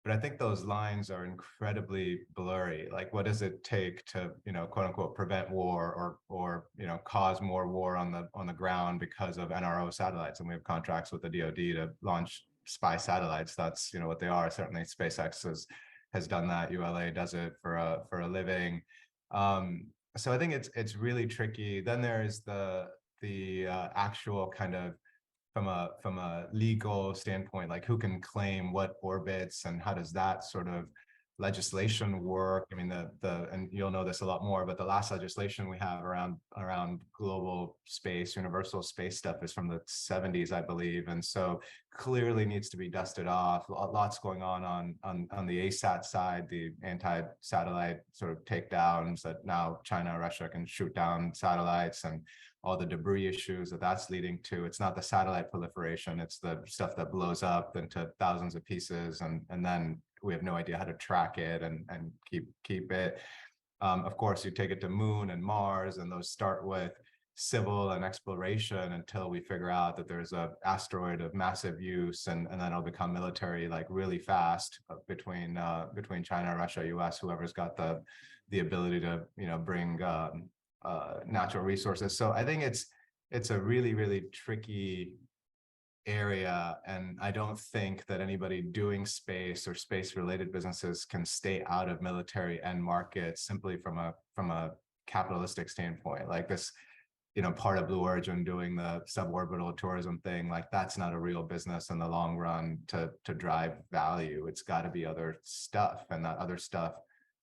But I think those lines are incredibly blurry. Like, what does it take to, quote unquote, prevent war or cause more war on the ground because of NRO satellites? And we have contracts with the DoD to launch spy satellites. That's what they are. Certainly, SpaceX has done that. ULA does it for a living. So I think it's really tricky. Then there's the actual kind of from a legal standpoint, like who can claim what orbits and how does that sort of legislation work? I mean, and you'll know this a lot more, but the last legislation we have around global space, universal space stuff is from the 70s, I believe. And so clearly needs to be dusted off. Lots going on the ASAT side, the anti-satellite sort of takedowns that now China and Russia can shoot down satellites, and all the debris issues that's leading to. It's not the satellite proliferation, it's the stuff that blows up into thousands of pieces, and then we have no idea how to track it and keep it. Of course, you take it to Moon and Mars, and those start with civil and exploration until we figure out that there's a asteroid of massive use, and then it'll become military like really fast between China, Russia, US, whoever's got the ability to bring natural resources. So I think it's a really, really tricky area, and I don't think that anybody doing space or space related businesses can stay out of military end markets simply from a capitalistic standpoint. Like this, part of Blue Origin doing the suborbital tourism thing, like that's not a real business in the long run to drive value. It's got to be other stuff, and that other stuff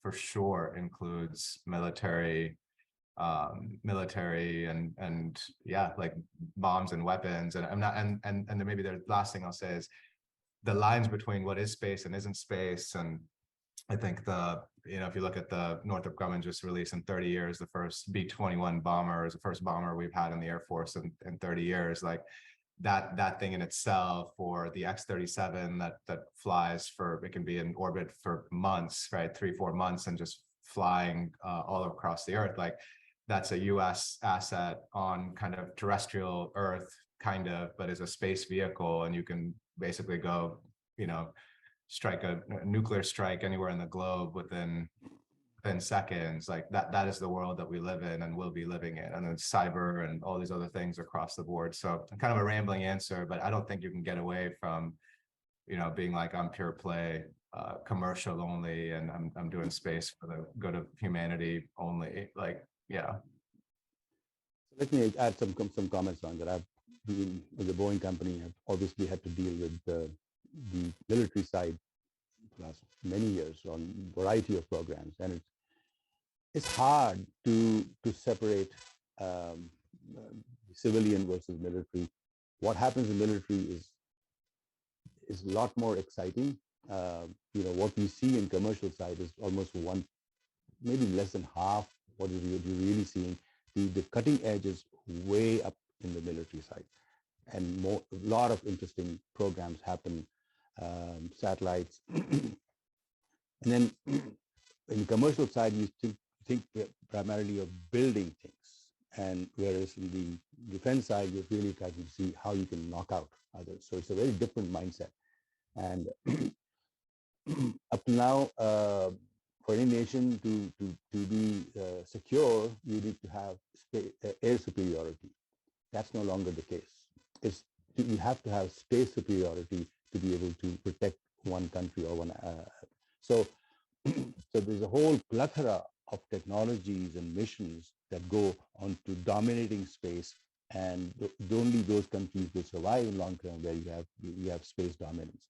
for sure includes military and yeah, like bombs and weapons. And I'm not, and then maybe the last thing I'll say is the lines between what is space and isn't space. And I think if you look at the Northrop Grumman just released in 30 years, the first B-21 bomber is the first bomber we've had in the Air Force in 30 years. Like that thing in itself, or the X-37 that flies it can be in orbit for months, right? 3-4 months, and just flying all across the earth. Like that's a US asset on kind of terrestrial Earth, kind of, but is a space vehicle, and you can basically go, strike a nuclear strike anywhere in the globe within seconds. Like that is the world that we live in and will be living in. And then cyber and all these other things across the board. So kind of a rambling answer, but I don't think you can get away from, being like, I'm pure play, commercial only, and I'm doing space for the good of humanity only. Like, yeah. Let me add some comments on that. I've been with the Boeing company. I've obviously had to deal with the military side for the last many years on a variety of programs, and it's hard to separate civilian versus military. What happens in military is a lot more exciting. What we see in commercial side is almost maybe less than half what you're really seeing. The cutting edge is way up in the military side, and a lot of interesting programs happen, satellites. And then in the commercial side, you think primarily of building things, and whereas in the defense side, you're really trying to see how you can knock out others. So it's a very different mindset. And up to now, for any nation to be secure, you need to have air superiority. That's no longer the case. You have to have space superiority to be able to protect one country or one. So there's a whole plethora of technologies and missions that go on to dominating space, and only those countries will survive in long term where you have space dominance,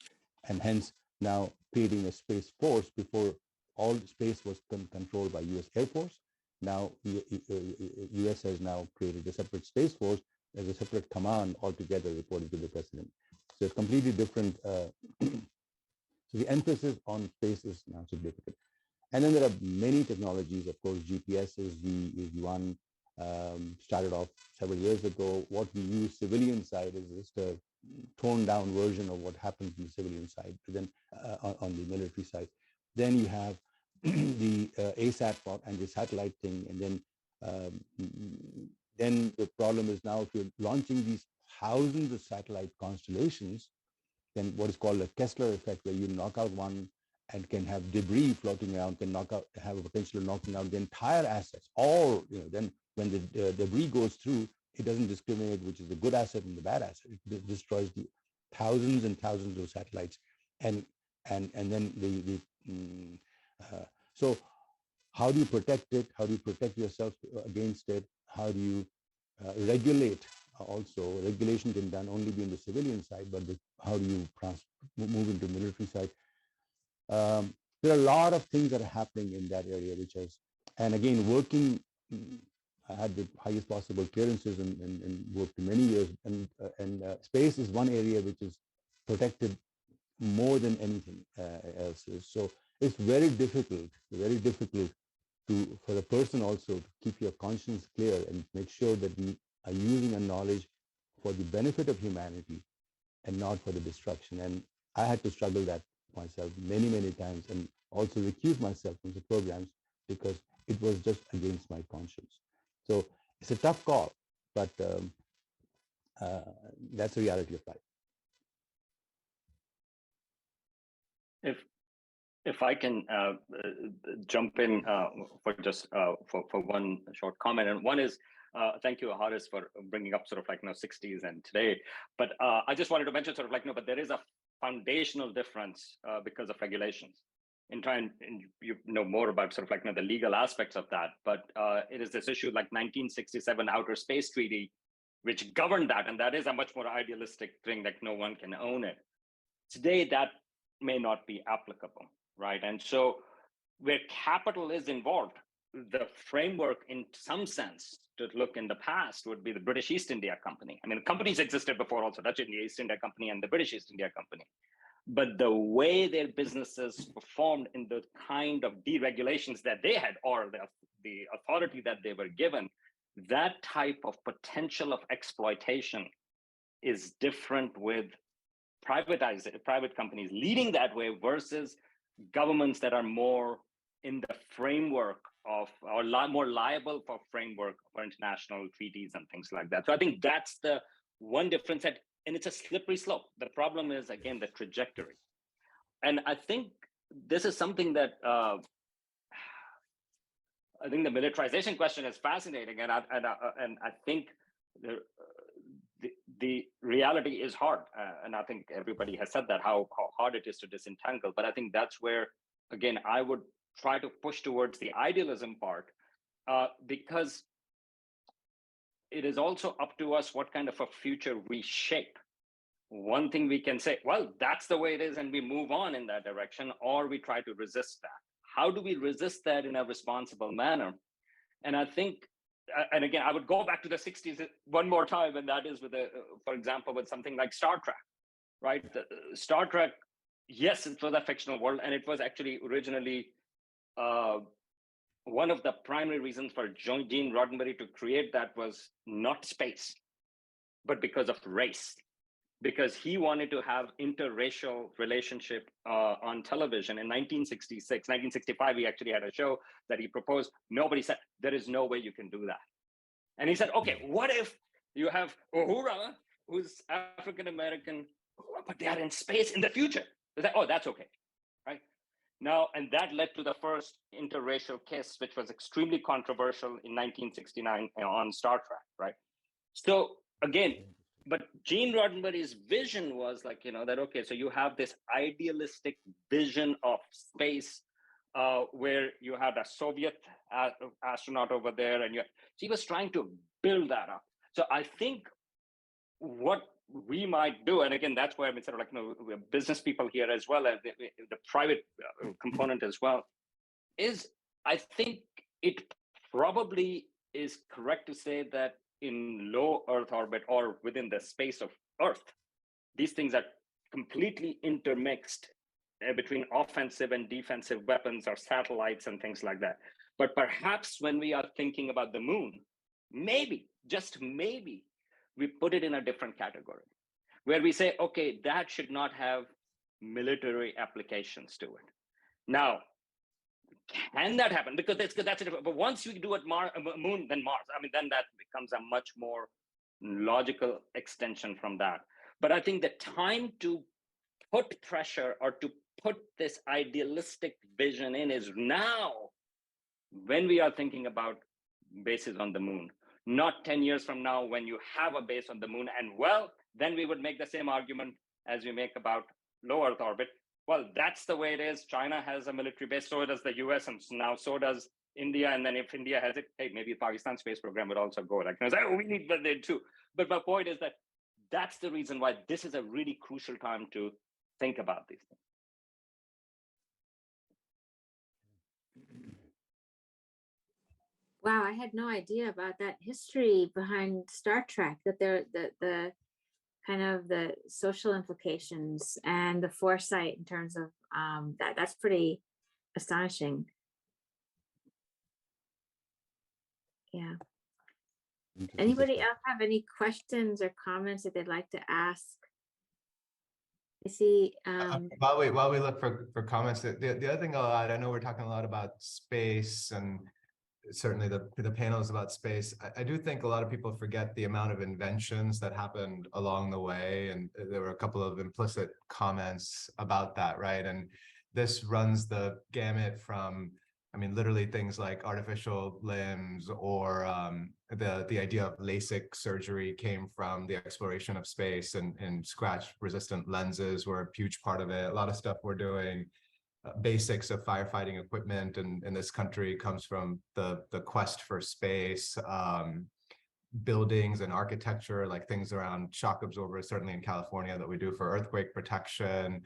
and hence now creating a space force. Before, all space was controlled by U.S. Air Force. Now U.S. has now created a separate space force as a separate command altogether, reporting to the president. So it's completely different. So the emphasis on space is now significant. And then there are many technologies. Of course, GPS is the one, started off several years ago. What we use civilian side is just a toned down version of what happens on the civilian side, but then on the military side. Then you have the ASAT and the satellite thing. And then the problem is now if you're launching these thousands of satellite constellations, then what is called a Kessler effect, where you knock out one and can have debris floating around, can have a potential of knocking out the entire assets. Then when the debris goes through, it doesn't discriminate which is the good asset and the bad asset. It destroys the thousands and thousands of satellites, and then so how do you protect it? How do you protect yourself against it? How do you regulate? Also, regulation can only be in the civilian side, but how do you move into military side? There are a lot of things that are happening in that area, and again, working, I had the highest possible clearances and worked many years, and space is one area which is protected more than anything else is. So it's very difficult for the person also to keep your conscience clear and make sure that we are using our knowledge for the benefit of humanity and not for the destruction. And I had to struggle that myself many, many times, and also recuse myself from the programs because it was just against my conscience. So it's a tough call, but that's the reality of life. If I can jump in for just for one short comment, and one is thank you, Haris, for bringing up sort of like 60s and today. But I just wanted to mention sort of like but there is a foundational difference because of regulations. In trying, and you know more about sort of like the legal aspects of that, but it is this issue like 1967 Outer Space Treaty, which governed that, and that is a much more idealistic thing that no one can own it. Today, that may not be applicable, right? And so where capital is involved, the framework in some sense to look in the past would be the British East India Company. I mean, companies existed before also, Dutch East India Company and the British East India Company. But the way their businesses performed in the kind of deregulations that they had, or the authority that they were given, that type of potential of exploitation is different with private companies leading that way versus governments that are more in the framework of, or more liable for framework for international treaties and things like that. So I think that's the one difference, that, and it's a slippery slope. The problem is, again, the trajectory. And I think this is something that I think the militarization question is fascinating, and I think the reality is hard, and I think everybody has said that how hard it is to disentangle. But I think that's where, again, I would try to push towards the idealism part, because it is also up to us what kind of a future we shape. One thing we can say, well, that's the way it is, and we move on in that direction, or we try to resist that. How do we resist that in a responsible manner? And I think, and again, I would go back to the 60s one more time, and that is with, for example, with something like Star Trek, right? Star Trek, yes, it was a fictional world, and it was actually originally one of the primary reasons for Gene Roddenberry to create that was not space, but because of race. Because he wanted to have interracial relationship on television in 1966. 1965, he actually had a show that he proposed. Nobody said, there is no way you can do that. And he said, okay, what if you have Uhura, who's African-American, but they are in space in the future? They said, oh, that's okay, right? Now, and that led to the first interracial kiss, which was extremely controversial in 1969 on Star Trek, right? So again, but Gene Roddenberry's vision was like, that, okay, so you have this idealistic vision of space where you had a Soviet astronaut over there, and so he was trying to build that up. So I think what we might do, and again, that's why I'm sort of like, we're business people here as well as the private component as well, is I think it probably is correct to say that in low Earth orbit or within the space of Earth, these things are completely intermixed between offensive and defensive weapons or satellites and things like that. But perhaps when we are thinking about the moon, maybe, just maybe, we put it in a different category where we say, okay, that should not have military applications to it. Now, can that happen? Because that's a different, but once you do it moon, then Mars, I mean, then that becomes a much more logical extension from that. But I think the time to put pressure or to put this idealistic vision in is now, when we are thinking about bases on the moon, not 10 years from now when you have a base on the moon. And well, then we would make the same argument as we make about low Earth orbit. Well, that's the way it is. China has a military base, so does the US, and now so does India. And then if India has it, hey, maybe Pakistan space program would also go. Like, oh, we need that too. But my point is that that's the reason why this is a really crucial time to think about these things. Wow, I had no idea about that history behind Star Trek, that the kind of the social implications and the foresight in terms of that's pretty astonishing. Yeah. Anybody else have any questions or comments that they'd like to ask? I see. While we look for comments, the other thing I'll add, I know we're talking a lot about space and certainly the panel is about space. I do think a lot of people forget the amount of inventions that happened along the way. And there were a couple of implicit comments about that, right? And this runs the gamut from, I mean, literally things like artificial limbs or the idea of LASIK surgery came from the exploration of space, and scratch resistant lenses were a huge part of it. A lot of stuff we're doing, basics of firefighting equipment in this country comes from the quest for space. Buildings and architecture, like things around shock absorbers, certainly in California, that we do for earthquake protection,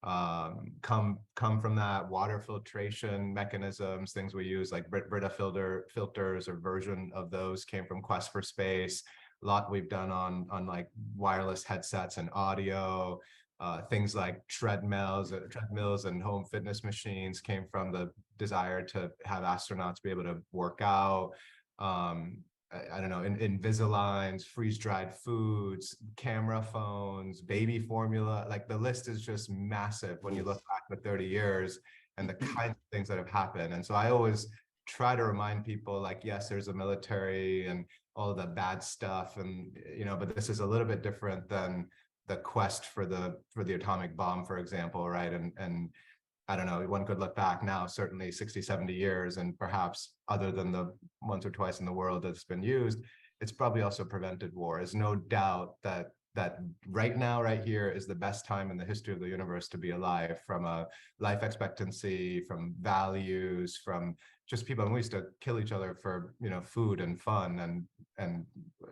come from that. Water filtration mechanisms, things we use like Brita filters or version of those came from quest for space. A lot we've done on like wireless headsets and audio. Things like treadmills and home fitness machines came from the desire to have astronauts be able to work out. I don't know, Invisaligns, freeze-dried foods, camera phones, baby formula, like the list is just massive when you look back for 30 years and the kinds of things that have happened. And so I always try to remind people, like, yes, there's a military and all of the bad stuff, and but this is a little bit different than the quest for the atomic bomb, for example, right? And I don't know, one could look back now, certainly 60, 70 years, and perhaps other than the once or twice in the world that's been used, it's probably also prevented war. There's no doubt that right now, right here, is the best time in the history of the universe to be alive, from a life expectancy, from values, from just people. And we used to kill each other for food and fun and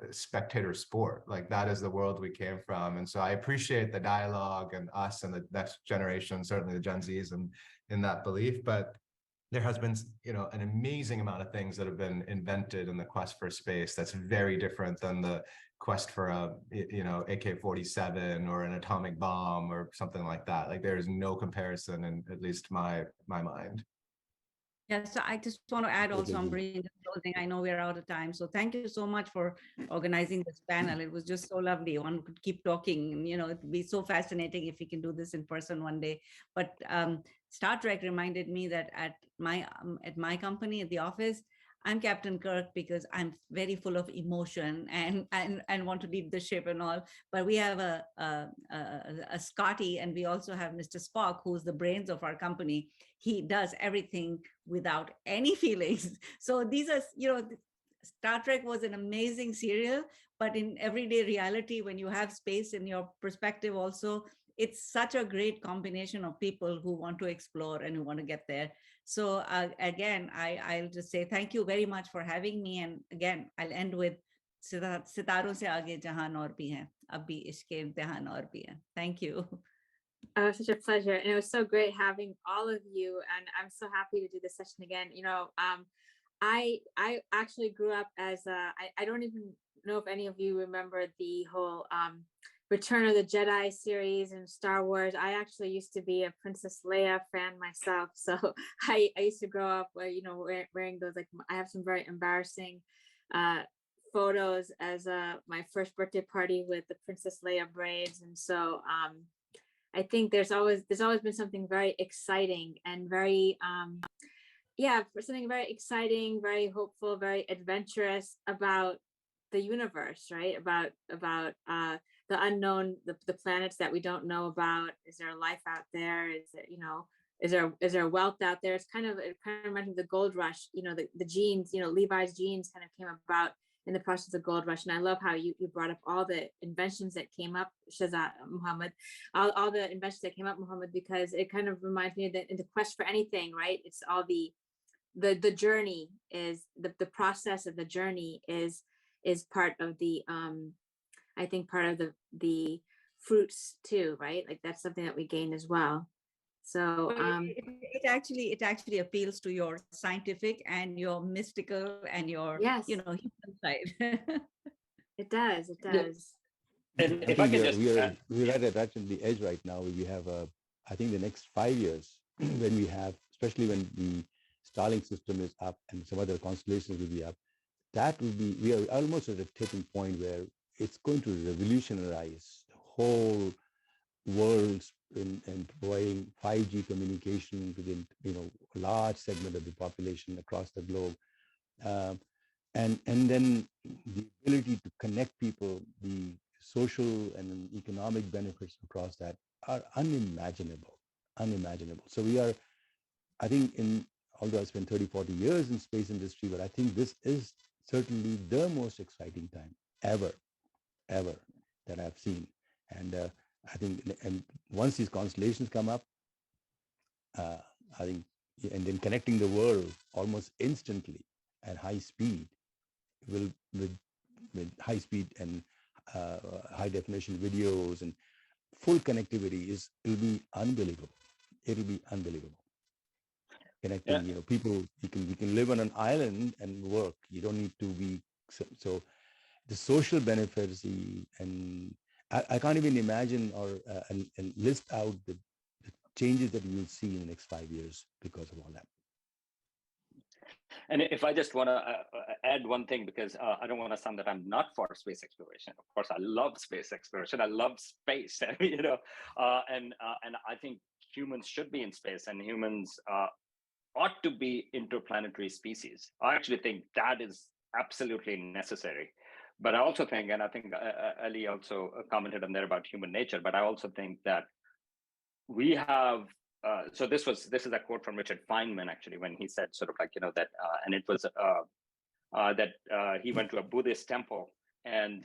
spectator sport. Like, that is the world we came from. And so I appreciate the dialogue and us and the next generation, certainly the Gen Zs, and in that belief. But there has been an amazing amount of things that have been invented in the quest for space that's very different than the quest for a AK-47 or an atomic bomb or something like that. Like, there is no comparison in at least my mind. Yeah, so I just want to add also, I'm bringing the closing. I know we're out of time. So thank you so much for organizing this panel. It was just so lovely. One could keep talking, it'd be so fascinating if we can do this in person one day. But Star Trek reminded me that at my company, at the office, I'm Captain Kirk because I'm very full of emotion and want to lead the ship and all. But we have a Scotty, and we also have Mr. Spock, who's the brains of our company. He does everything without any feelings. So these are, Star Trek was an amazing serial, but in everyday reality, when you have space in your perspective also, it's such a great combination of people who want to explore and who want to get there. So again, I'll just say thank you very much for having me. And again, I'll end with Sitaron se aage jahan aur bhi hai, ab bhi ishke imtihan aur bhi hai. Thank you. Oh, such a pleasure. And it was so great having all of you. And I'm so happy to do this session again. I actually grew up as I don't even know if any of you remember the whole Return of the Jedi series and Star Wars. I actually used to be a Princess Leia fan myself. So I used to grow up wearing those, like, I have some very embarrassing photos as my first birthday party with the Princess Leia braids. And so I think there's always been something very exciting and very something very exciting, very hopeful, very adventurous about the universe, right? About the unknown, the planets that we don't know about. Is there life out there? Is it, is there wealth out there? It kind of reminds me of the gold rush. The genes, Levi's jeans kind of came about in the process of the gold rush. And I love how you brought up all the inventions that came up, Shahzad Muhammad, all the inventions that came up, Muhammad, because it kind of reminds me that in the quest for anything, right? It's all the journey is the process of the journey is part of the I think part of the fruits too, right? Like, that's something that we gain as well. So it actually appeals to your scientific and your mystical and your human side. It does. And I think we're right at the edge right now. We have I think the next 5 years when we have, especially when the Starlink system is up and some other constellations will be up, that will be, we are almost at a tipping point where it's going to revolutionize the whole world in providing 5G communication within a large segment of the population across the globe. And then the ability to connect people, the social and economic benefits across that are unimaginable, unimaginable. So we are, I think, although I spent 30, 40 years in space industry, but I think this is certainly the most exciting time ever, ever that I've seen. And I think, and once these constellations come up, I think, and then connecting the world almost instantly at high speed will with high speed and high definition videos and full connectivity it'll be unbelievable. It'll be unbelievable. Yeah. Connecting, people, you can live on an island and work. You don't need to be so the social benefits, and I can't even imagine or and list out the changes that you will see in the next 5 years because of all that. And if I just want to add one thing, because I don't want to sound that I'm not for space exploration. Of course, I love space exploration. I love space, and I think humans should be in space, and humans ought to be interplanetary species. I actually think that is absolutely necessary. But I also think, and I think Ali also commented on there about human nature, but I also think that we have, so this is a quote from Richard Feynman, actually, when he said sort of like, that, and it was that he went to a Buddhist temple and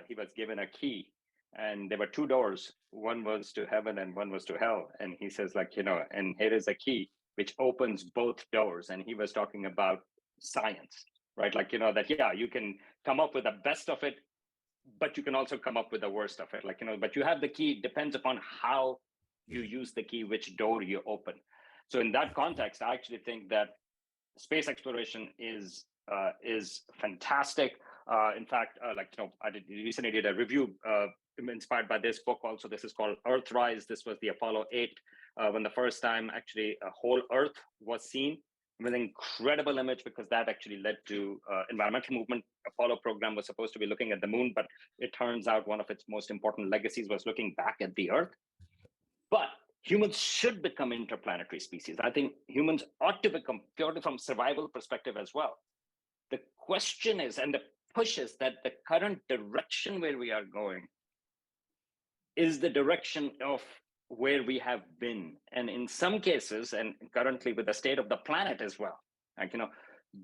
he was given a key, and there were two doors. One was to heaven and one was to hell. And he says, like, and here is a key which opens both doors. And he was talking about science, right? Like, that, yeah, you can come up with the best of it, but you can also come up with the worst of it. Like, but you have the key, depends upon how you use the key, which door you open. So in that context, I actually think that space exploration is fantastic. In fact, I recently did a review inspired by this book. Also, this is called Earthrise. This was the Apollo 8, when the first time actually a whole Earth was seen. With an incredible image, because that actually led to environmental movement. Apollo program was supposed to be looking at the moon, but it turns out one of its most important legacies was looking back at the Earth. But humans should become interplanetary species. I think humans ought to become, purely from survival perspective as well. The question is, and the push is, that the current direction where we are going is the direction of where we have been. And in some cases, and currently with the state of the planet as well, like,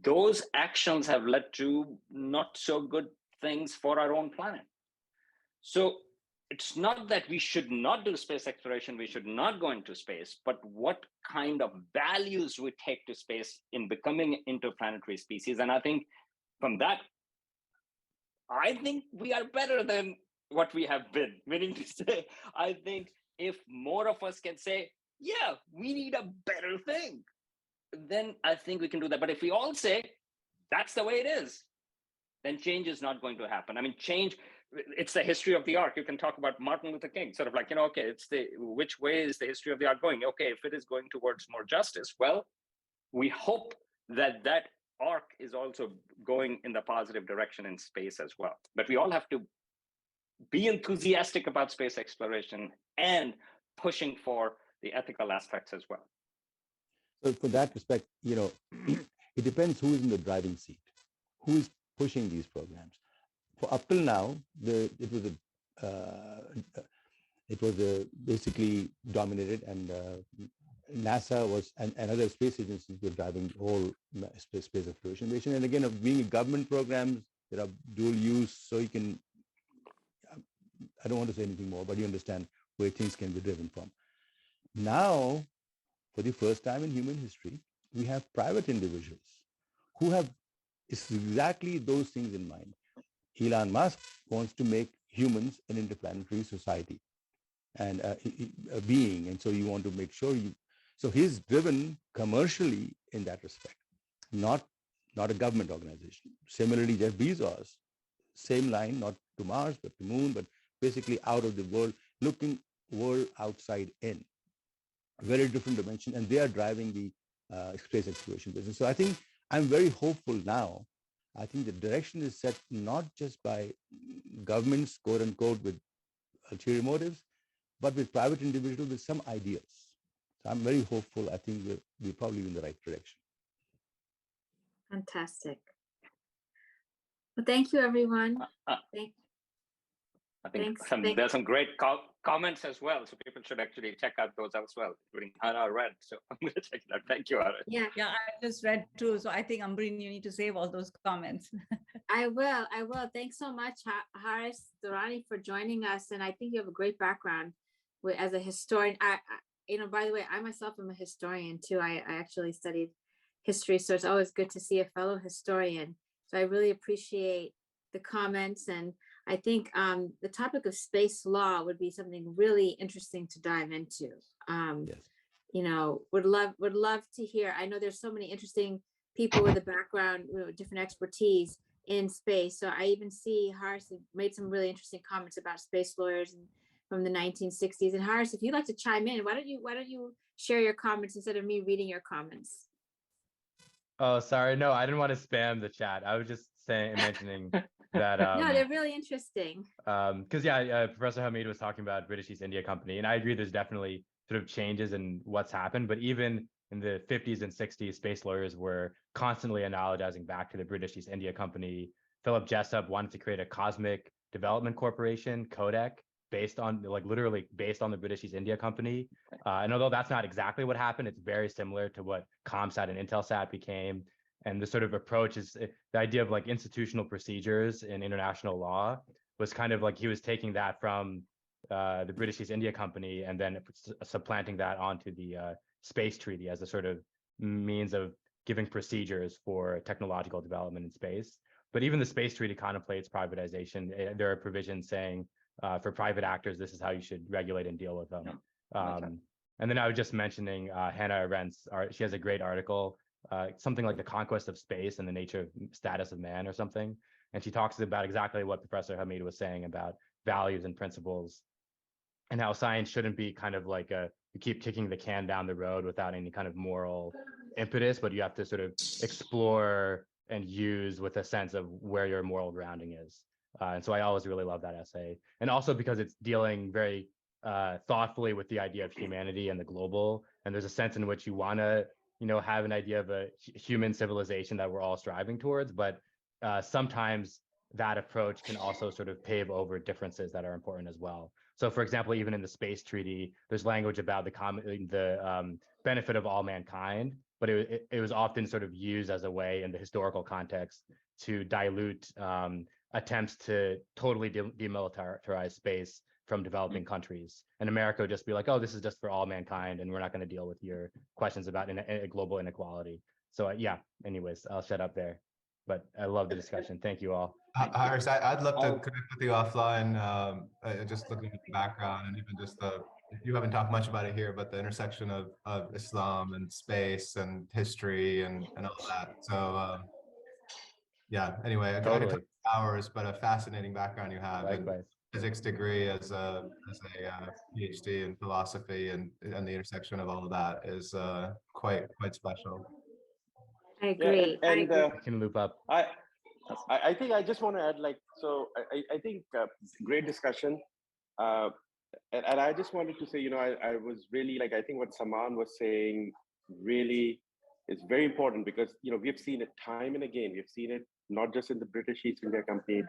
those actions have led to not so good things for our own planet. So it's not that we should not do space exploration, we should not go into space, but what kind of values we take to space in becoming interplanetary species. And I think from that, I think we are better than what we have been. Meaning to say, I think if more of us can say, yeah, we need a better thing, then I think we can do that. But if we all say, that's the way it is, then change is not going to happen. I mean, change, it's the history of the arc. You can talk about Martin Luther King, sort of like, okay, it's which way is the history of the arc going? Okay, if it is going towards more justice, well, we hope that that arc is also going in the positive direction in space as well. But we all have to be enthusiastic about space exploration and pushing for the ethical aspects as well. So for that respect, it depends who is in the driving seat, who is pushing these programs. For up till now, it was basically dominated, and NASA was and other space agencies were driving the whole space exploration mission. And again, of being a government program, there are dual use, so you can. I don't want to say anything more, but you understand where things can be driven from. Now, for the first time in human history, we have private individuals who have exactly those things in mind. Elon Musk wants to make humans an interplanetary society and a being. And so you want to make sure so he's driven commercially in that respect, not a government organization. Similarly, Jeff Bezos, same line, not to Mars, but to Moon, but basically out of the world, looking world outside in. Very different dimension, and they are driving the space exploration business. So I think I'm very hopeful now. I think the direction is set not just by governments, quote unquote, with ulterior motives, but with private individuals with some ideas. So I'm very hopeful. I think we're probably in the right direction. Fantastic. Well, thank you, everyone. Thank, I think thanks. there's some great comments as well. So people should actually check out those as well, including Hannah read. So I'm going to check it out. Thank you, Hannah. Yeah, Yeah, I just read too. So I think, Ambreen, you need to save all those comments. I will. Thanks so much, Haris Durrani, for joining us. And I think you have a great background as a historian. By the way, I myself am a historian too. I actually studied history, so it's always good to see a fellow historian. So I really appreciate the comments, and I think the topic of space law would be something really interesting to dive into. Yes. Would love to hear. I know there's so many interesting people with a background, different expertise in space. So I even see Haris made some really interesting comments about space lawyers from the 1960s. And Haris, if you'd like to chime in, why don't you share your comments instead of me reading your comments? Oh, sorry. No, I didn't want to spam the chat. I was just mentioning that. No, they're really interesting. Because Professor Hamid was talking about British East India Company, and I agree. There's definitely sort of changes in what's happened, but even in the 50s and 60s, space lawyers were constantly analogizing back to the British East India Company. Philip Jessup wanted to create a cosmic development corporation, Kodak, literally based on the British East India Company. And although that's not exactly what happened, it's very similar to what ComSat and Intelsat became. And the sort of approach is the idea of like institutional procedures in international law was kind of like he was taking that from the British East India Company and then supplanting that onto the space treaty as a sort of means of giving procedures for technological development in space. But even the space treaty contemplates privatization. There are provisions saying for private actors, this is how you should regulate and deal with them. And then I was just mentioning Hannah Arendt's she has a great article, something like The Conquest of Space and the Nature of Status of Man or something. And she talks about exactly what Professor Hamid was saying about values and principles and how science shouldn't be kind of like you keep kicking the can down the road without any kind of moral impetus, but you have to sort of explore and use with a sense of where your moral grounding is. And so I always really love that essay. And also because it's dealing very thoughtfully with the idea of humanity and the global. And there's a sense in which you want to, have an idea of a human civilization that we're all striving towards. But sometimes that approach can also sort of pave over differences that are important as well. So, for example, even in the space treaty, there's language about the benefit of all mankind, but it was often sort of used as a way in the historical context to dilute attempts to totally demilitarize space from developing countries. And America would just be like, oh, this is just for all mankind, and we're not going to deal with your questions about global inequality. So anyways, I'll shut up there. But I love the discussion. Thank you all. Haris, I'd love to connect with you offline, just looking at the background and even just you haven't talked much about it here, but the intersection of Islam and space and history and all that. So anyway, I could talk hours, but a fascinating background you have. Likewise. Physics degree as a PhD in philosophy and the intersection of all of that is quite special. I agree. Yeah, and I can loop up. I think I just want to add, I think great discussion. And I just wanted to say, I was really I think what Saman was saying really is very important because, we've seen it time and again. We've seen it not just in the British East India Company,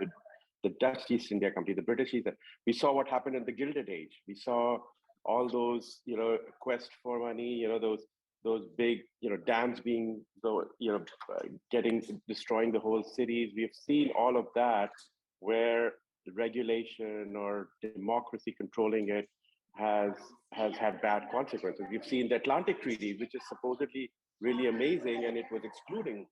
the Dutch East India Company, the British East. We saw what happened in the Gilded Age. We saw all those, quest for money, those big, dams being, destroying the whole cities. We've seen all of that where regulation or democracy controlling it has had bad consequences. We've seen the Atlantic Treaty, which is supposedly really amazing, and it was excluding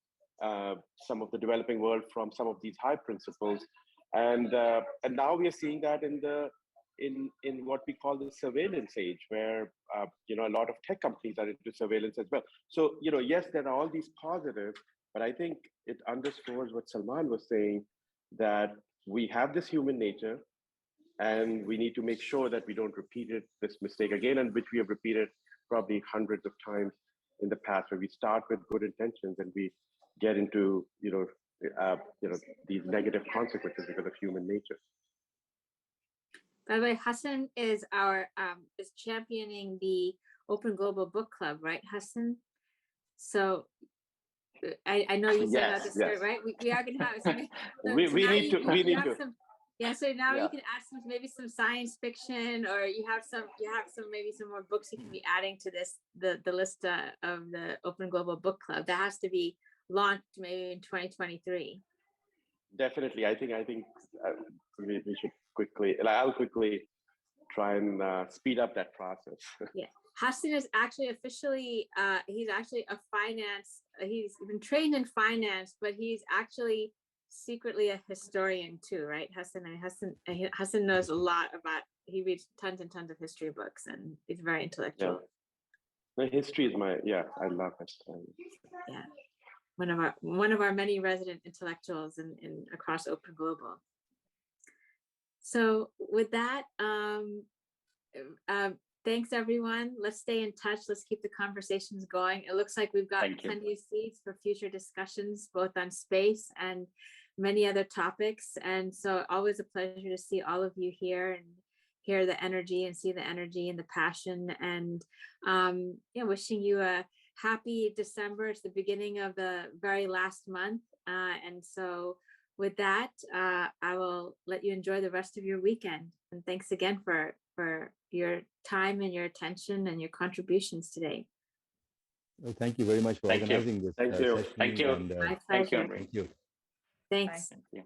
some of the developing world from some of these high principles. And now we are seeing that in what we call the surveillance age, where a lot of tech companies are into surveillance as well. So yes, there are all these positives, but I think it underscores what Salman was saying, that we have this human nature, and we need to make sure that we don't repeat this mistake again, and which we have repeated probably hundreds of times in the past, where we start with good intentions and we get into these negative consequences because of human nature. By the way, Hassan is is championing the Open Global Book Club, right, Hassan? So I know you said about Yes, the skirt, yes. right? We are gonna have some. We need to. We need to. Yeah, so now Yeah. you can add some, maybe some science fiction, or you have some maybe some more books you can be adding to this, the list of the Open Global Book Club. That has to be launched maybe in 2023. Definitely, I think we should quickly. I'll quickly try and speed up that process. Yeah, Hassan is actually officially, he's actually a finance, he's been trained in finance, but he's actually secretly a historian too, right? Hassan knows a lot about, he reads tons and tons of history books, and he's very intellectual. The history is I love history. Yeah, one of our many resident intellectuals in across Open Global. So with that, thanks everyone. Let's stay in touch. Let's keep the conversations going. It looks like we've got plenty of seeds for future discussions, both on space and many other topics. And so always a pleasure to see all of you here and hear the energy and see the energy and the passion. And wishing you a happy December. It's the beginning of the very last month. And so with that, I will let you enjoy the rest of your weekend. And thanks again for your time and your attention and your contributions today. Well, thank you very much for organizing this Thank you. session. Thank you. And, My pleasure. Thank you. thank you. Thanks. Thank you.